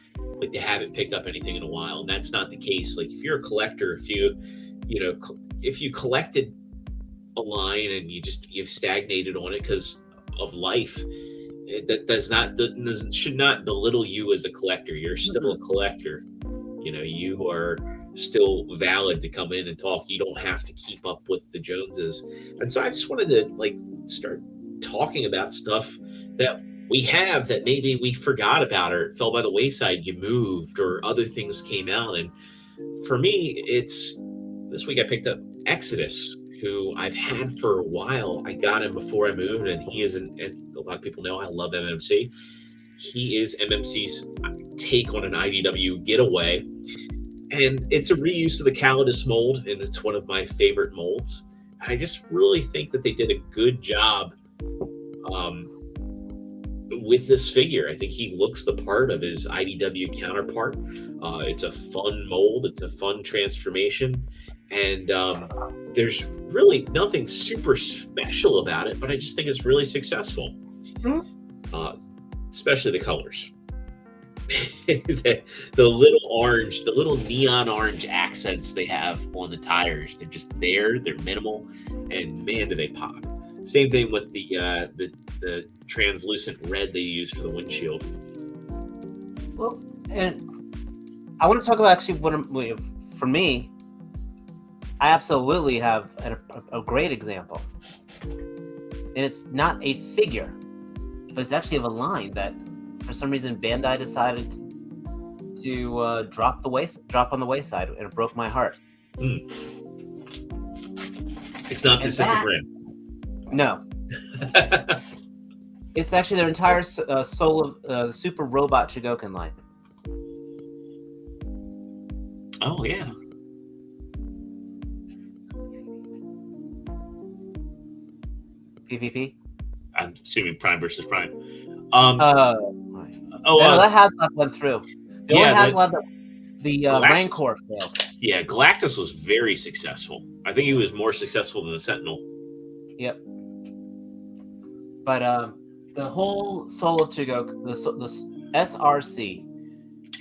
S2: they haven't picked up anything in a while, and that's not the case. Like if you're a collector, if you collected a line and you've stagnated on it because of life, that should not belittle you as a collector. You're still a collector. You are still valid to come in and talk. You don't have to keep up with the Joneses. And so I just wanted to start talking about stuff that we have that maybe we forgot about or it fell by the wayside. You moved or other things came out. And for me, this week I picked up Exodus, who I've had for a while. I got him before I moved, and he is and a lot of people know I love MMC. He is MMC's take on an IDW getaway. And it's a reuse of the Calidus mold, and it's one of my favorite molds. And I just really think that they did a good job with this figure. I think he looks the part of his IDW counterpart. It's a fun mold. It's a fun transformation. And there's really nothing super special about it, but I just think it's really successful. Especially the colors. the little orange, the little neon orange accents they have on the tires. They're just there. They're minimal, and man, do they pop. Same thing with the translucent red they use for the windshield.
S1: Well, and I want to talk about actually for me. I absolutely have a great example, and it's not a figure, but it's actually of a line that, for some reason, Bandai decided to drop on the wayside, and it broke my heart.
S2: It's not Pacific Rim.
S1: No. It's actually their entire Soul of Super Robot Chogokin line.
S2: Oh, yeah.
S1: PvP?
S2: I'm assuming Prime versus Prime.
S1: That HasLab went through. The only HasLab the Rancor failed.
S2: Yeah, Galactus was very successful. I think he was more successful than the Sentinel.
S1: Yep. But the whole Soul of Chogokin, the SRC,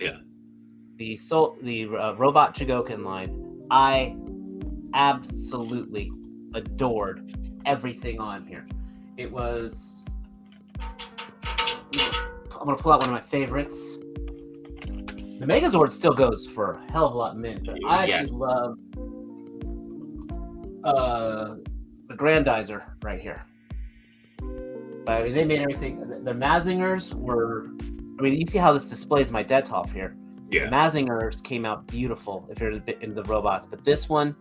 S2: yeah,
S1: the Robot Chogokin line, I absolutely adored everything on here. It was. I'm gonna pull out one of my favorites. The Megazord still goes for a hell of a lot mint, but I actually love the Grandizer right here. But I mean, they made everything. The Mazingers were. I mean, you see how this displays my Detolf here.
S2: Yeah.
S1: The Mazingers came out beautiful if you're a bit into the robots, but this one,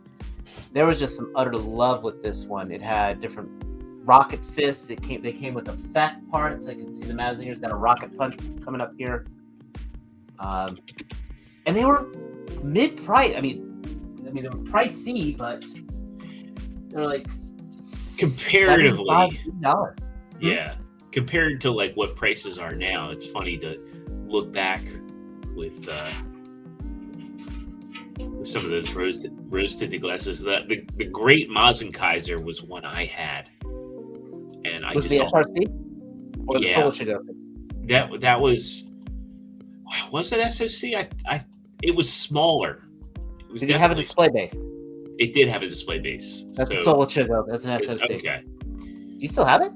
S1: there was just some utter love with this one. It had different rocket fists. They came with effect parts. I can see the Mazingers got a rocket punch coming up here. And they were mid-price. I mean, they were pricey, but they're like
S2: comparatively
S1: $75.
S2: Yeah, compared to like what prices are now, it's funny to look back with some of those rose-tinted glasses. The Great Mazenkaiser was one I had, and I
S1: was
S2: just
S1: the SRC or the Soul Chogokin?
S2: That was it SOC? It was smaller.
S1: Did it have a display base?
S2: It did have a display base.
S1: That's a Soul Chogokin. That's an SOC. Okay. Do you still have it?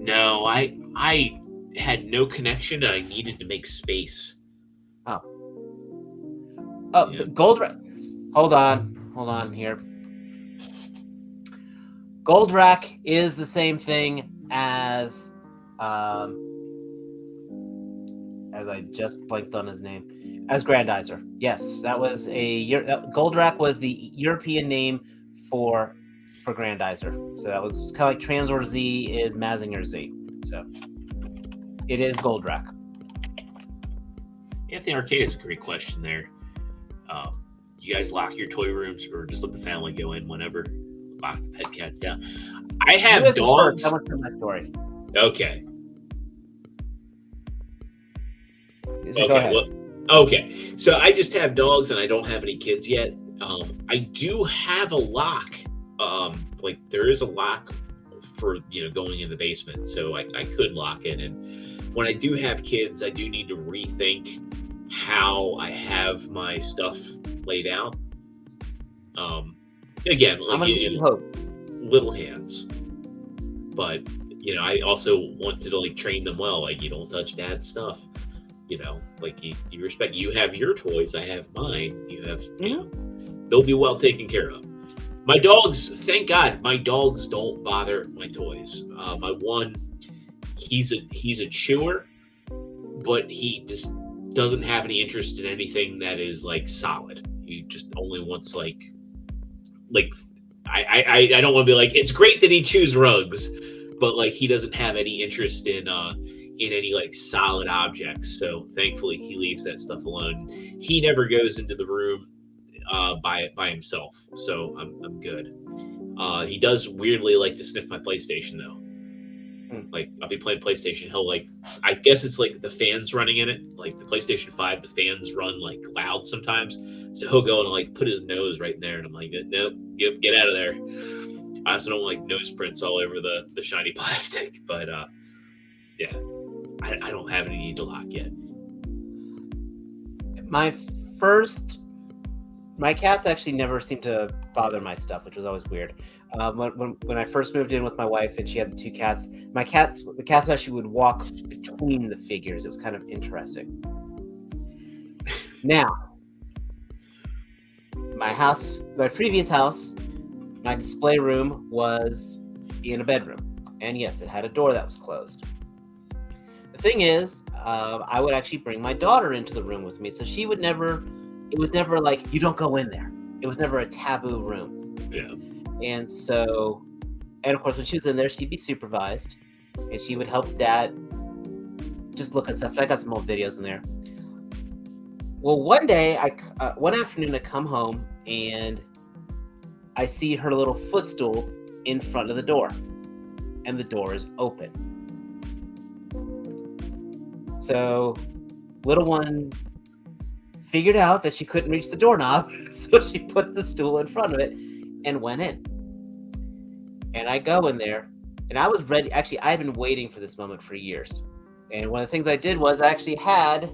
S2: No, I had no connection, and I needed to make space.
S1: Oh, yeah. Goldrack. Hold on here. Goldrack is the same thing as I just blanked on his name, as Grandizer. Yes, that was Goldrack was the European name for Grandizer. So that was kind of like Tranzor Z is Mazinger Z. So it is Goldrack.
S2: Anthony Arcade is a great question there. You guys lock your toy rooms or just let the family go in whenever? Lock the pet cats down. I have dogs.
S1: I want to tell my story.
S2: Okay.
S1: Okay.
S2: So I just have dogs and I don't have any kids yet. I do have a lock. Like there is a lock for going in the basement, so I could lock it. And when I do have kids, I do need to rethink how I have my stuff laid out. Again, like little hands, but I also wanted to train them well. Like you don't touch dad's stuff. Like you respect. You have your toys, I have mine. You have they'll be well taken care of. My dogs, thank God, my dogs don't bother my toys. My one, he's a chewer, but he just doesn't have any interest in anything that is solid. He just only wants I don't want to be like, it's great that he chews rugs, but he doesn't have any interest in any solid objects. So thankfully he leaves that stuff alone. He never goes into the room by himself, so I'm good. He does weirdly like to sniff my PlayStation though. I'll be playing PlayStation, he'll I guess it's the fans running in it, the PlayStation 5, the fans run loud sometimes, so he'll go and put his nose right in there, and I'm like, nope, get out of there. I also don't like nose prints all over the shiny plastic, but yeah, I don't have any need to lock yet.
S1: My cats actually never seemed to bother my stuff, which was always weird. When I first moved in with my wife and she had the two cats, the cats actually would walk between the figures. It was kind of interesting. Now, my house, my previous house, my display room was in a bedroom. And yes, it had a door that was closed. The thing is, I would actually bring my daughter into the room with me. So she would never, it was never like, you don't go in there. It was never a taboo room.
S2: Yeah.
S1: And so, and of course, when she was in there, she'd be supervised. And she would help Dad just look at stuff. I got some old videos in there. Well, one day, one afternoon, I come home and I see her little footstool in front of the door, and the door is open. So, little one figured out that she couldn't reach the doorknob, so she put the stool in front of it and went in. And I go in there, and I was ready. Actually, I had been waiting for this moment for years. And one of the things I did was I actually had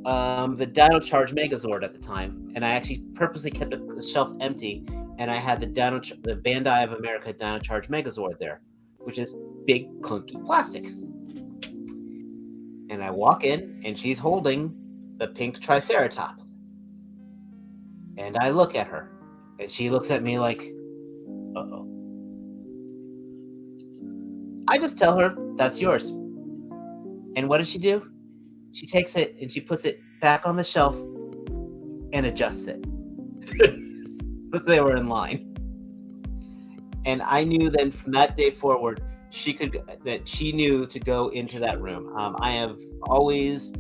S1: the Dino Charge Megazord at the time, and I actually purposely kept the shelf empty, and I had the Bandai of America Dino Charge Megazord there, which is big, clunky plastic. And I walk in, and she's holding the pink Triceratops. And I look at her, and she looks at me like, uh-oh. I just tell her, that's yours. And what does she do? She takes it and she puts it back on the shelf and adjusts it. They were in line. And I knew then from that day forward, she knew to go into that room. I have always,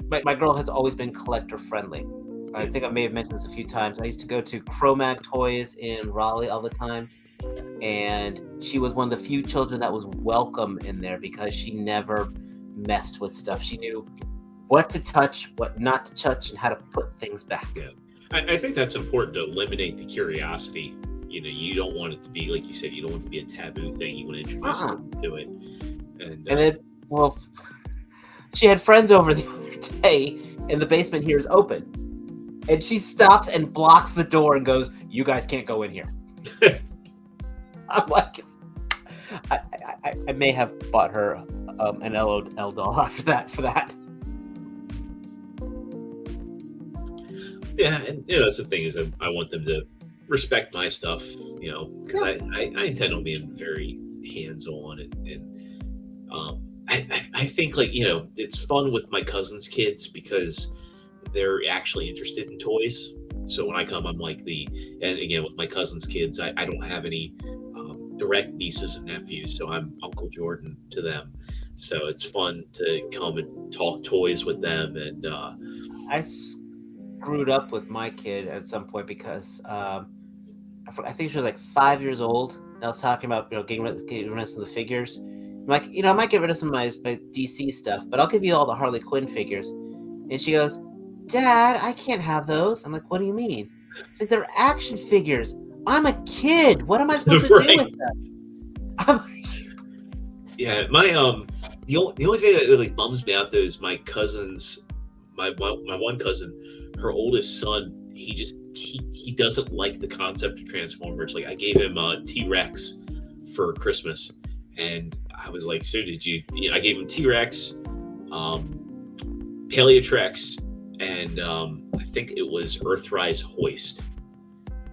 S1: my girl has always been collector friendly. I think I may have mentioned this a few times. I used to go to Cro-Mag Toys in Raleigh all the time. And she was one of the few children that was welcome in there because she never messed with stuff. She knew what to touch, what not to touch, and how to put things back.
S2: Yeah. I think that's important to eliminate the curiosity. You know, you don't want it to be, like you said, you don't want it to be a taboo thing. You want to introduce them to it. And
S1: then, well, she had friends over the other day, and the basement here is open. And she stops and blocks the door and goes, "You guys can't go in here." I'm like, I may have bought her an LOL doll after that for that.
S2: Yeah, and you know, that's the thing is I want them to respect my stuff, you know, because I intend on being very hands-on, and I think, like, you know, it's fun with my cousin's kids because they're actually interested in toys. So when I come, I'm like and again, with my cousin's kids, I don't have any direct nieces and nephews, so I'm Uncle Jordan to them. So it's fun to come and talk toys with them. And
S1: I screwed up with my kid at some point because I think she was like 5 years old. I was talking about, you know, getting rid of some of the figures. I'm like, you know, I might get rid of some of my DC stuff, but I'll give you all the Harley Quinn figures. And she goes, "Dad, I can't have those." I'm like, "What do you mean?" It's like, "They're action figures. I'm a kid. What am I supposed to do with them?" I'm like,
S2: yeah, my the only thing that like bums me out though is my cousins, my one cousin, her oldest son. He doesn't like the concept of Transformers. Like, I gave him T-Rex for Christmas, and I was like, "So did you?" I gave him T-Rex, Paleotrex, and I think it was Earthrise Hoist.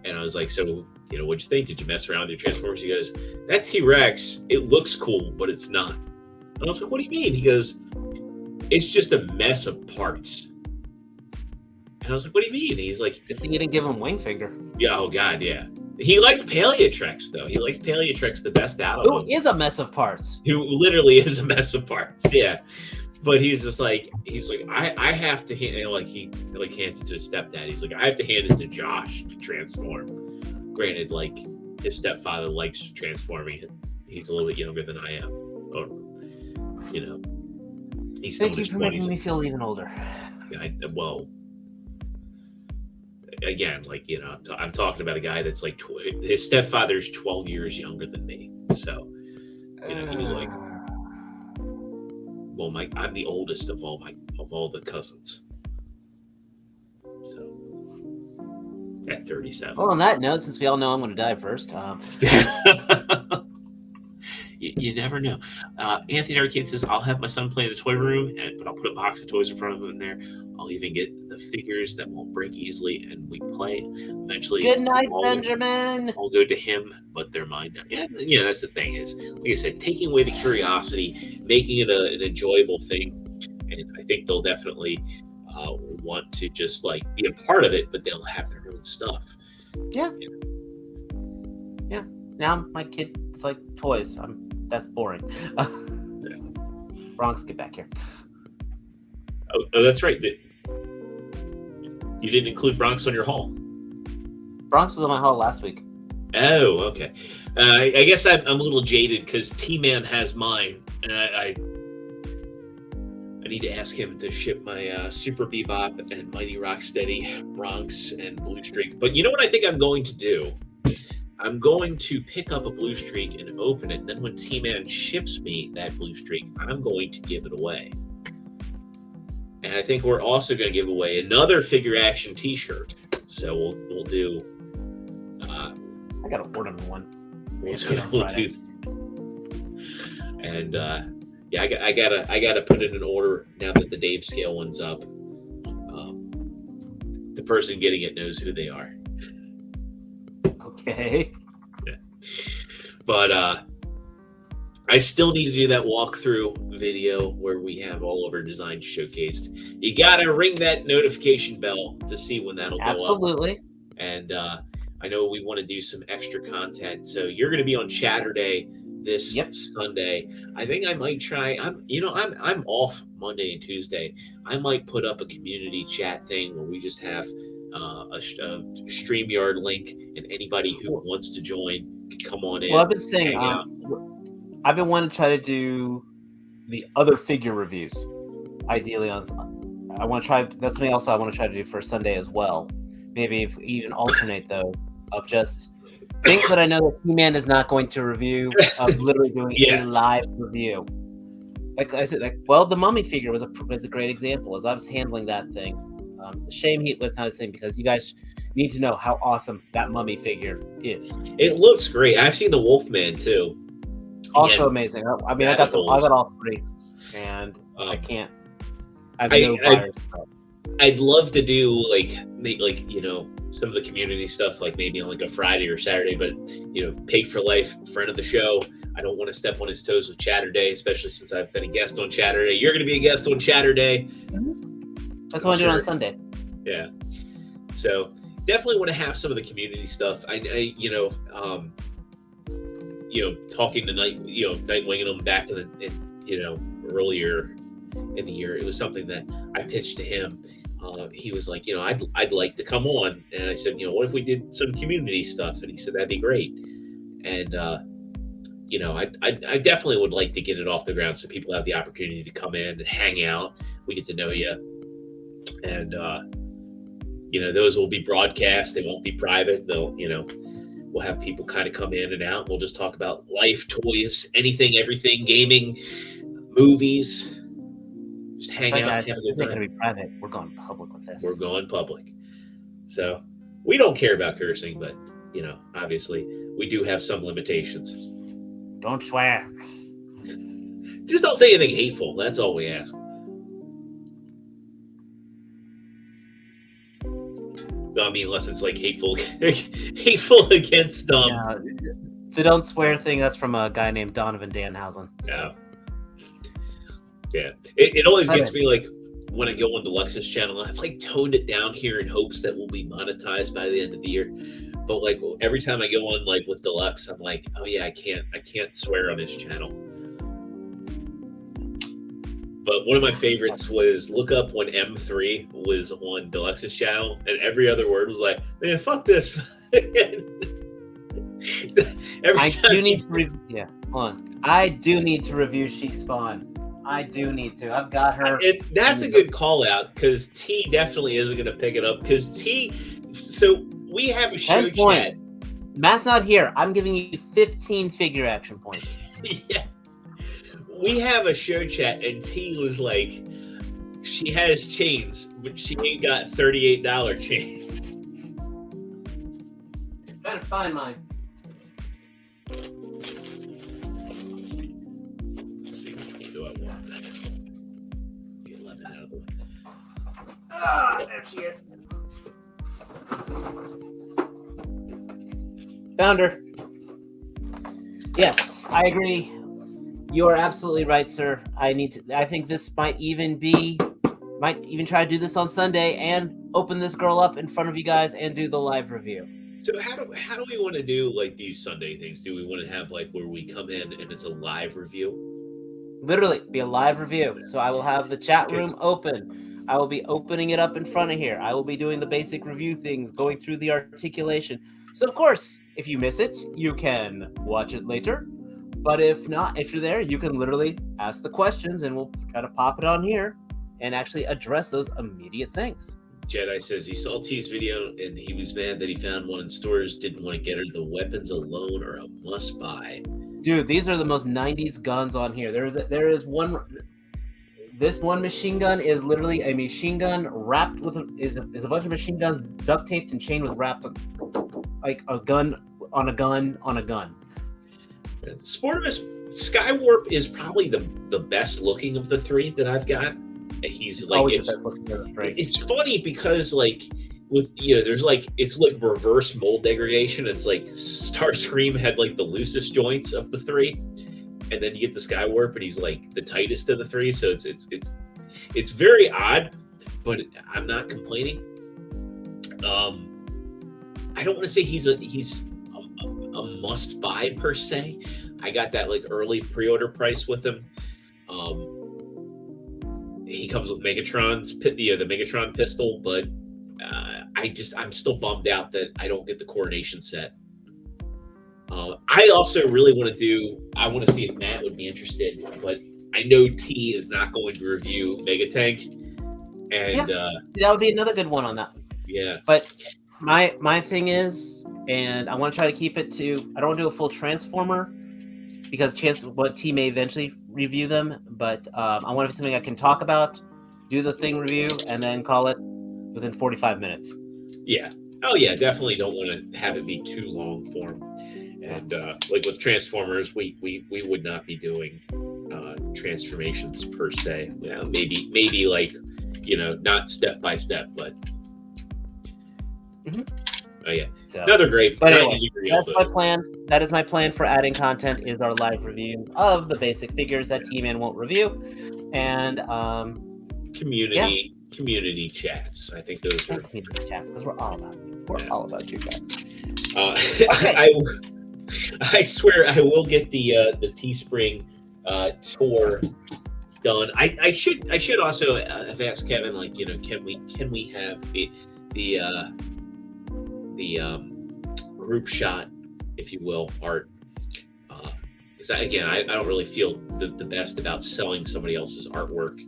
S2: And I was like, "So, you know, what'd you think? Did you mess around with your Transformers?" He goes, "That T-Rex, it looks cool, but it's not." And I was like, "What do you mean?" He goes, "It's just a mess of parts." And I was like, "What do you mean?" And he's like,
S1: "Good thing you didn't give him wing finger."
S2: Yeah, oh god, yeah. He liked Paleotrex though. He liked Paleotrex the best out of them.
S1: Who is a mess of parts?
S2: Who literally is a mess of parts, yeah. But he's like, I have to hand, like, he like hands it to his stepdad. He's like, "I have to hand it to Josh to transform." Granted, like, his stepfather likes transforming. He's a little bit younger than I am, or, you know, he's still in his 20s. Thank you for making
S1: me feel even older.
S2: Well, again, like, you know, I'm talking about a guy that's like his stepfather's 12 years younger than me. So, you know, he was like, well, I'm the oldest of all the cousins. So, at 37.
S1: Well, on that note, since we all know I'm going to die first,
S2: yeah, You never know. Anthony Arcade says, I'll have my son play in the toy room, but I'll put a box of toys in front of him in there. I'll even get the figures that won't break easily, and we play. Eventually,
S1: Good night,
S2: all
S1: Benjamin.
S2: I'll go to him, but they're mine. Yeah, that's the thing is, like I said, taking away the curiosity, making it an enjoyable thing, and I think they'll definitely want to just like be a part of it, but they'll have their own stuff.
S1: Yeah. Yeah. Now my kid is like toys. That's boring. Bronx, get back here.
S2: Oh, that's right. You didn't include Bronx on your haul.
S1: Bronx was on my haul last week.
S2: Oh, okay. I guess I'm a little jaded because T-Man has mine, and I need to ask him to ship my Super Bebop and Mighty Rocksteady, Bronx, and Blue Streak. But you know what I think I'm going to do? I'm going to pick up a Blue Streak and open it. And then when T-Man ships me that Blue Streak, I'm going to give it away. And I think we're also going to give away another Figure Action T-shirt. So we'll do.
S1: I got to order one.
S2: We'll do Bluetooth. And yeah, I gotta put in an order now that the Dave scale one's up. The person getting it knows who they are.
S1: Okay.
S2: Yeah. But I still need to do that walkthrough video where we have all of our designs showcased. You gotta ring that notification bell to see when that'll go up.
S1: Absolutely.
S2: And I know we want to do some extra content, so you're going to be on Chatterday this Sunday. I think I might try. I'm off Monday and Tuesday. I might put up a community chat thing where we just have a StreamYard link, and anybody who wants to join can come on in.
S1: Well, I've been saying I've been wanting to try to do the other figure reviews. Ideally, I want to try. That's something else I want to try to do for Sunday as well. Maybe if even alternate though of just things that I know that He-Man is not going to review, of literally doing a live review. Like I said, the Mummy figure was a great example. As I was handling that thing, it's a shame he was not his thing because you guys need to know how awesome that Mummy figure is.
S2: It looks great. I've seen the Wolfman too.
S1: Also amazing. I mean, I got all three, and I can't. I have no fires.
S2: I'd love to do like some of the community stuff, like maybe on like a Friday or Saturday, but Pig for Life, friend of the show. I don't want to step on his toes with Chatterday, especially since I've been a guest on Chatterday. You're going to be a guest on Chatterday.
S1: That's what I do on Sunday.
S2: Yeah. So definitely want to have some of the community stuff. Talking to Nightwing and them back earlier in the year, it was something that I pitched to him. He was like, I'd like to come on, and I said, what if we did some community stuff? And he said that'd be great. And I definitely would like to get it off the ground so people have the opportunity to come in and hang out. We get to know you, and those will be broadcast. They won't be private. We'll have people kind of come in and out. We'll just talk about life, toys, anything, everything, gaming, movies. Just hang out, have a good time.
S1: It's not going to be private. We're going public with this.
S2: We're going public. So we don't care about cursing, but obviously we do have some limitations.
S1: Don't swear.
S2: Just don't say anything hateful. That's all we ask. I mean, unless it's like hateful against
S1: the don't swear thing. That's from a guy named Donovan Danhausen.
S2: Yeah. Yeah. It always gets me like when I go on Deluxe's channel. I've like toned it down here in hopes that we'll be monetized by the end of the year. But like every time I go on like with Deluxe, I'm like, oh yeah, I can't swear on his channel. But one of my favorites was look up when M3 was on Deluxe's channel, and every other word was like, man, fuck this. I do need
S1: to review She Spawn. I do need to. I've got her.
S2: That's a good call out because T definitely isn't going to pick it up because so we have a show chat.
S1: Matt's not here. I'm giving you 15 figure action points.
S2: Yeah. We have a show chat and T was like, she has chains, but she ain't got $38 chains.
S1: Trying to find mine. There she is. Found her. Yes, I agree. You are absolutely right, sir. I think this might even try to do this on Sunday and open this girl up in front of you guys and do the live review.
S2: So how do we want to do like these Sunday things? Do we want to have like where we come in and it's a live review?
S1: Literally, be a live review. So I will have the chat room open. I will be opening it up in front of here. I will be doing the basic review things, going through the articulation. So of course, if you miss it, you can watch it later. But if not, if you're there, you can literally ask the questions and we'll try to pop it on here and actually address those immediate things.
S2: Jedi says he saw T's video and he was mad that he found one in stores, didn't want to get her. The weapons alone are a must buy.
S1: Dude, these are the most 90s guns on here. There is one. This one machine gun is literally a machine gun wrapped with is a bunch of machine guns duct taped and chained with wrapped like a gun on a gun on a gun.
S2: Sportimus Skywarp is probably the best looking of the three that I've got. He's like it's funny because like with there's like it's like reverse mold degradation. It's like Starscream had like the loosest joints of the three, and then you get the Skywarp and he's like the tightest of the three. So it's very odd, but I'm not complaining. I don't want to say he's a must buy per se. I got that like early pre-order price with him. He comes with Megatron's the Megatron pistol, but I'm still bummed out that I don't get the coronation set. I also really want to see if Matt would be interested, but I know T is not going to review Megatank, and
S1: that would be another good one on that.
S2: Yeah,
S1: but my thing is, and I want to try to keep it to. I don't want to do a full Transformer because T may eventually review them, but I want to be something I can talk about, do the thing review, and then call it within 45 minutes.
S2: Yeah. Oh yeah, definitely don't want to have it be too long form. And like with Transformers, we would not be doing transformations per se. Well, maybe like not step by step, but oh yeah, so, another great.
S1: But anyway, that's my plan. That is my plan for adding content. Is our live review of the basic figures that T-Man won't review, and
S2: community chats. I think those are
S1: community chats because we're all about you guys.
S2: Okay. I swear I will get the Teespring tour done. I should also have asked Kevin, like, can we have the group shot, if you will, art, because I don't really feel the best about selling somebody else's artwork.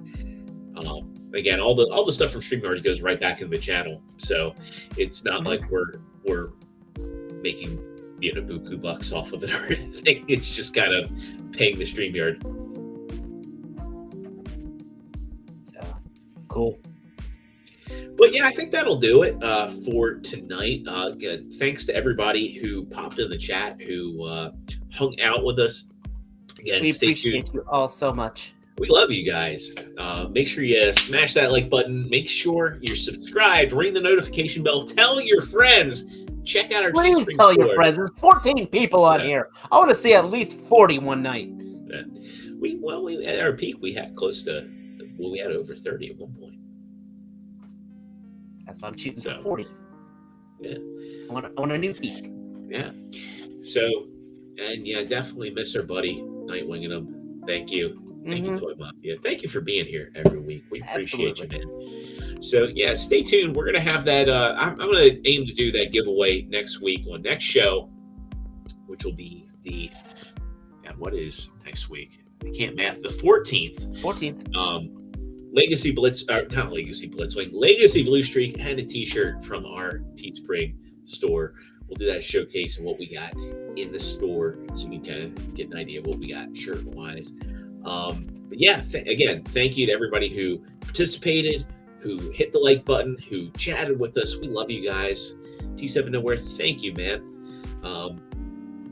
S2: Again, all the stuff from StreamYard goes right back in the channel, so it's not like we're making buku bucks off of it or anything. It's just kind of paying the StreamYard.
S1: Cool.
S2: But yeah, I think that'll do it for tonight. Again, thanks to everybody who popped in the chat, who hung out with us. Again,
S1: we
S2: stay
S1: appreciate
S2: tuned.
S1: You all so much.
S2: We love you guys. Make sure you smash that like button. Make sure you're subscribed. Ring the notification bell. Tell your friends. Check out our
S1: Please tell your friends. There's 14 people on here. I want to see at least 40 one night.
S2: Yeah. We at our peak we had close to we had over 30 at one point.
S1: That's why I'm shooting for 40.
S2: Yeah.
S1: I want a new peak.
S2: Yeah. So, and yeah, definitely miss our buddy Nightwing and him. Thank you. Thank you, Toy Mafia. Thank you for being here every week. We appreciate you, man. So, yeah, stay tuned. We're going to have that. I'm going to aim to do that giveaway next week on next show, which will be what is next week? I can't math. The 14th.
S1: 14th.
S2: Legacy Blitz, not Legacy Blitzwing, Legacy Blue Streak, and a t-shirt from our Teespring store. We'll do that showcase of what we got in the store so you can kind of get an idea of what we got shirt-wise. But yeah, again, thank you to everybody who participated, who hit the like button, who chatted with us. We love you guys. T7 Nowhere, thank you, man.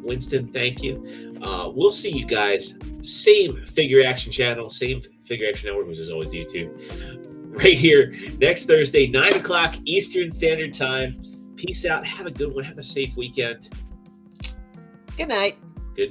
S2: Winston, thank you. We'll see you guys. Same Figure Action channel, same Figure Action Network, which is always YouTube. right here next Thursday, 9 o'clock Eastern Standard Time. Peace out. Have a good one. Have a safe weekend.
S1: Good night.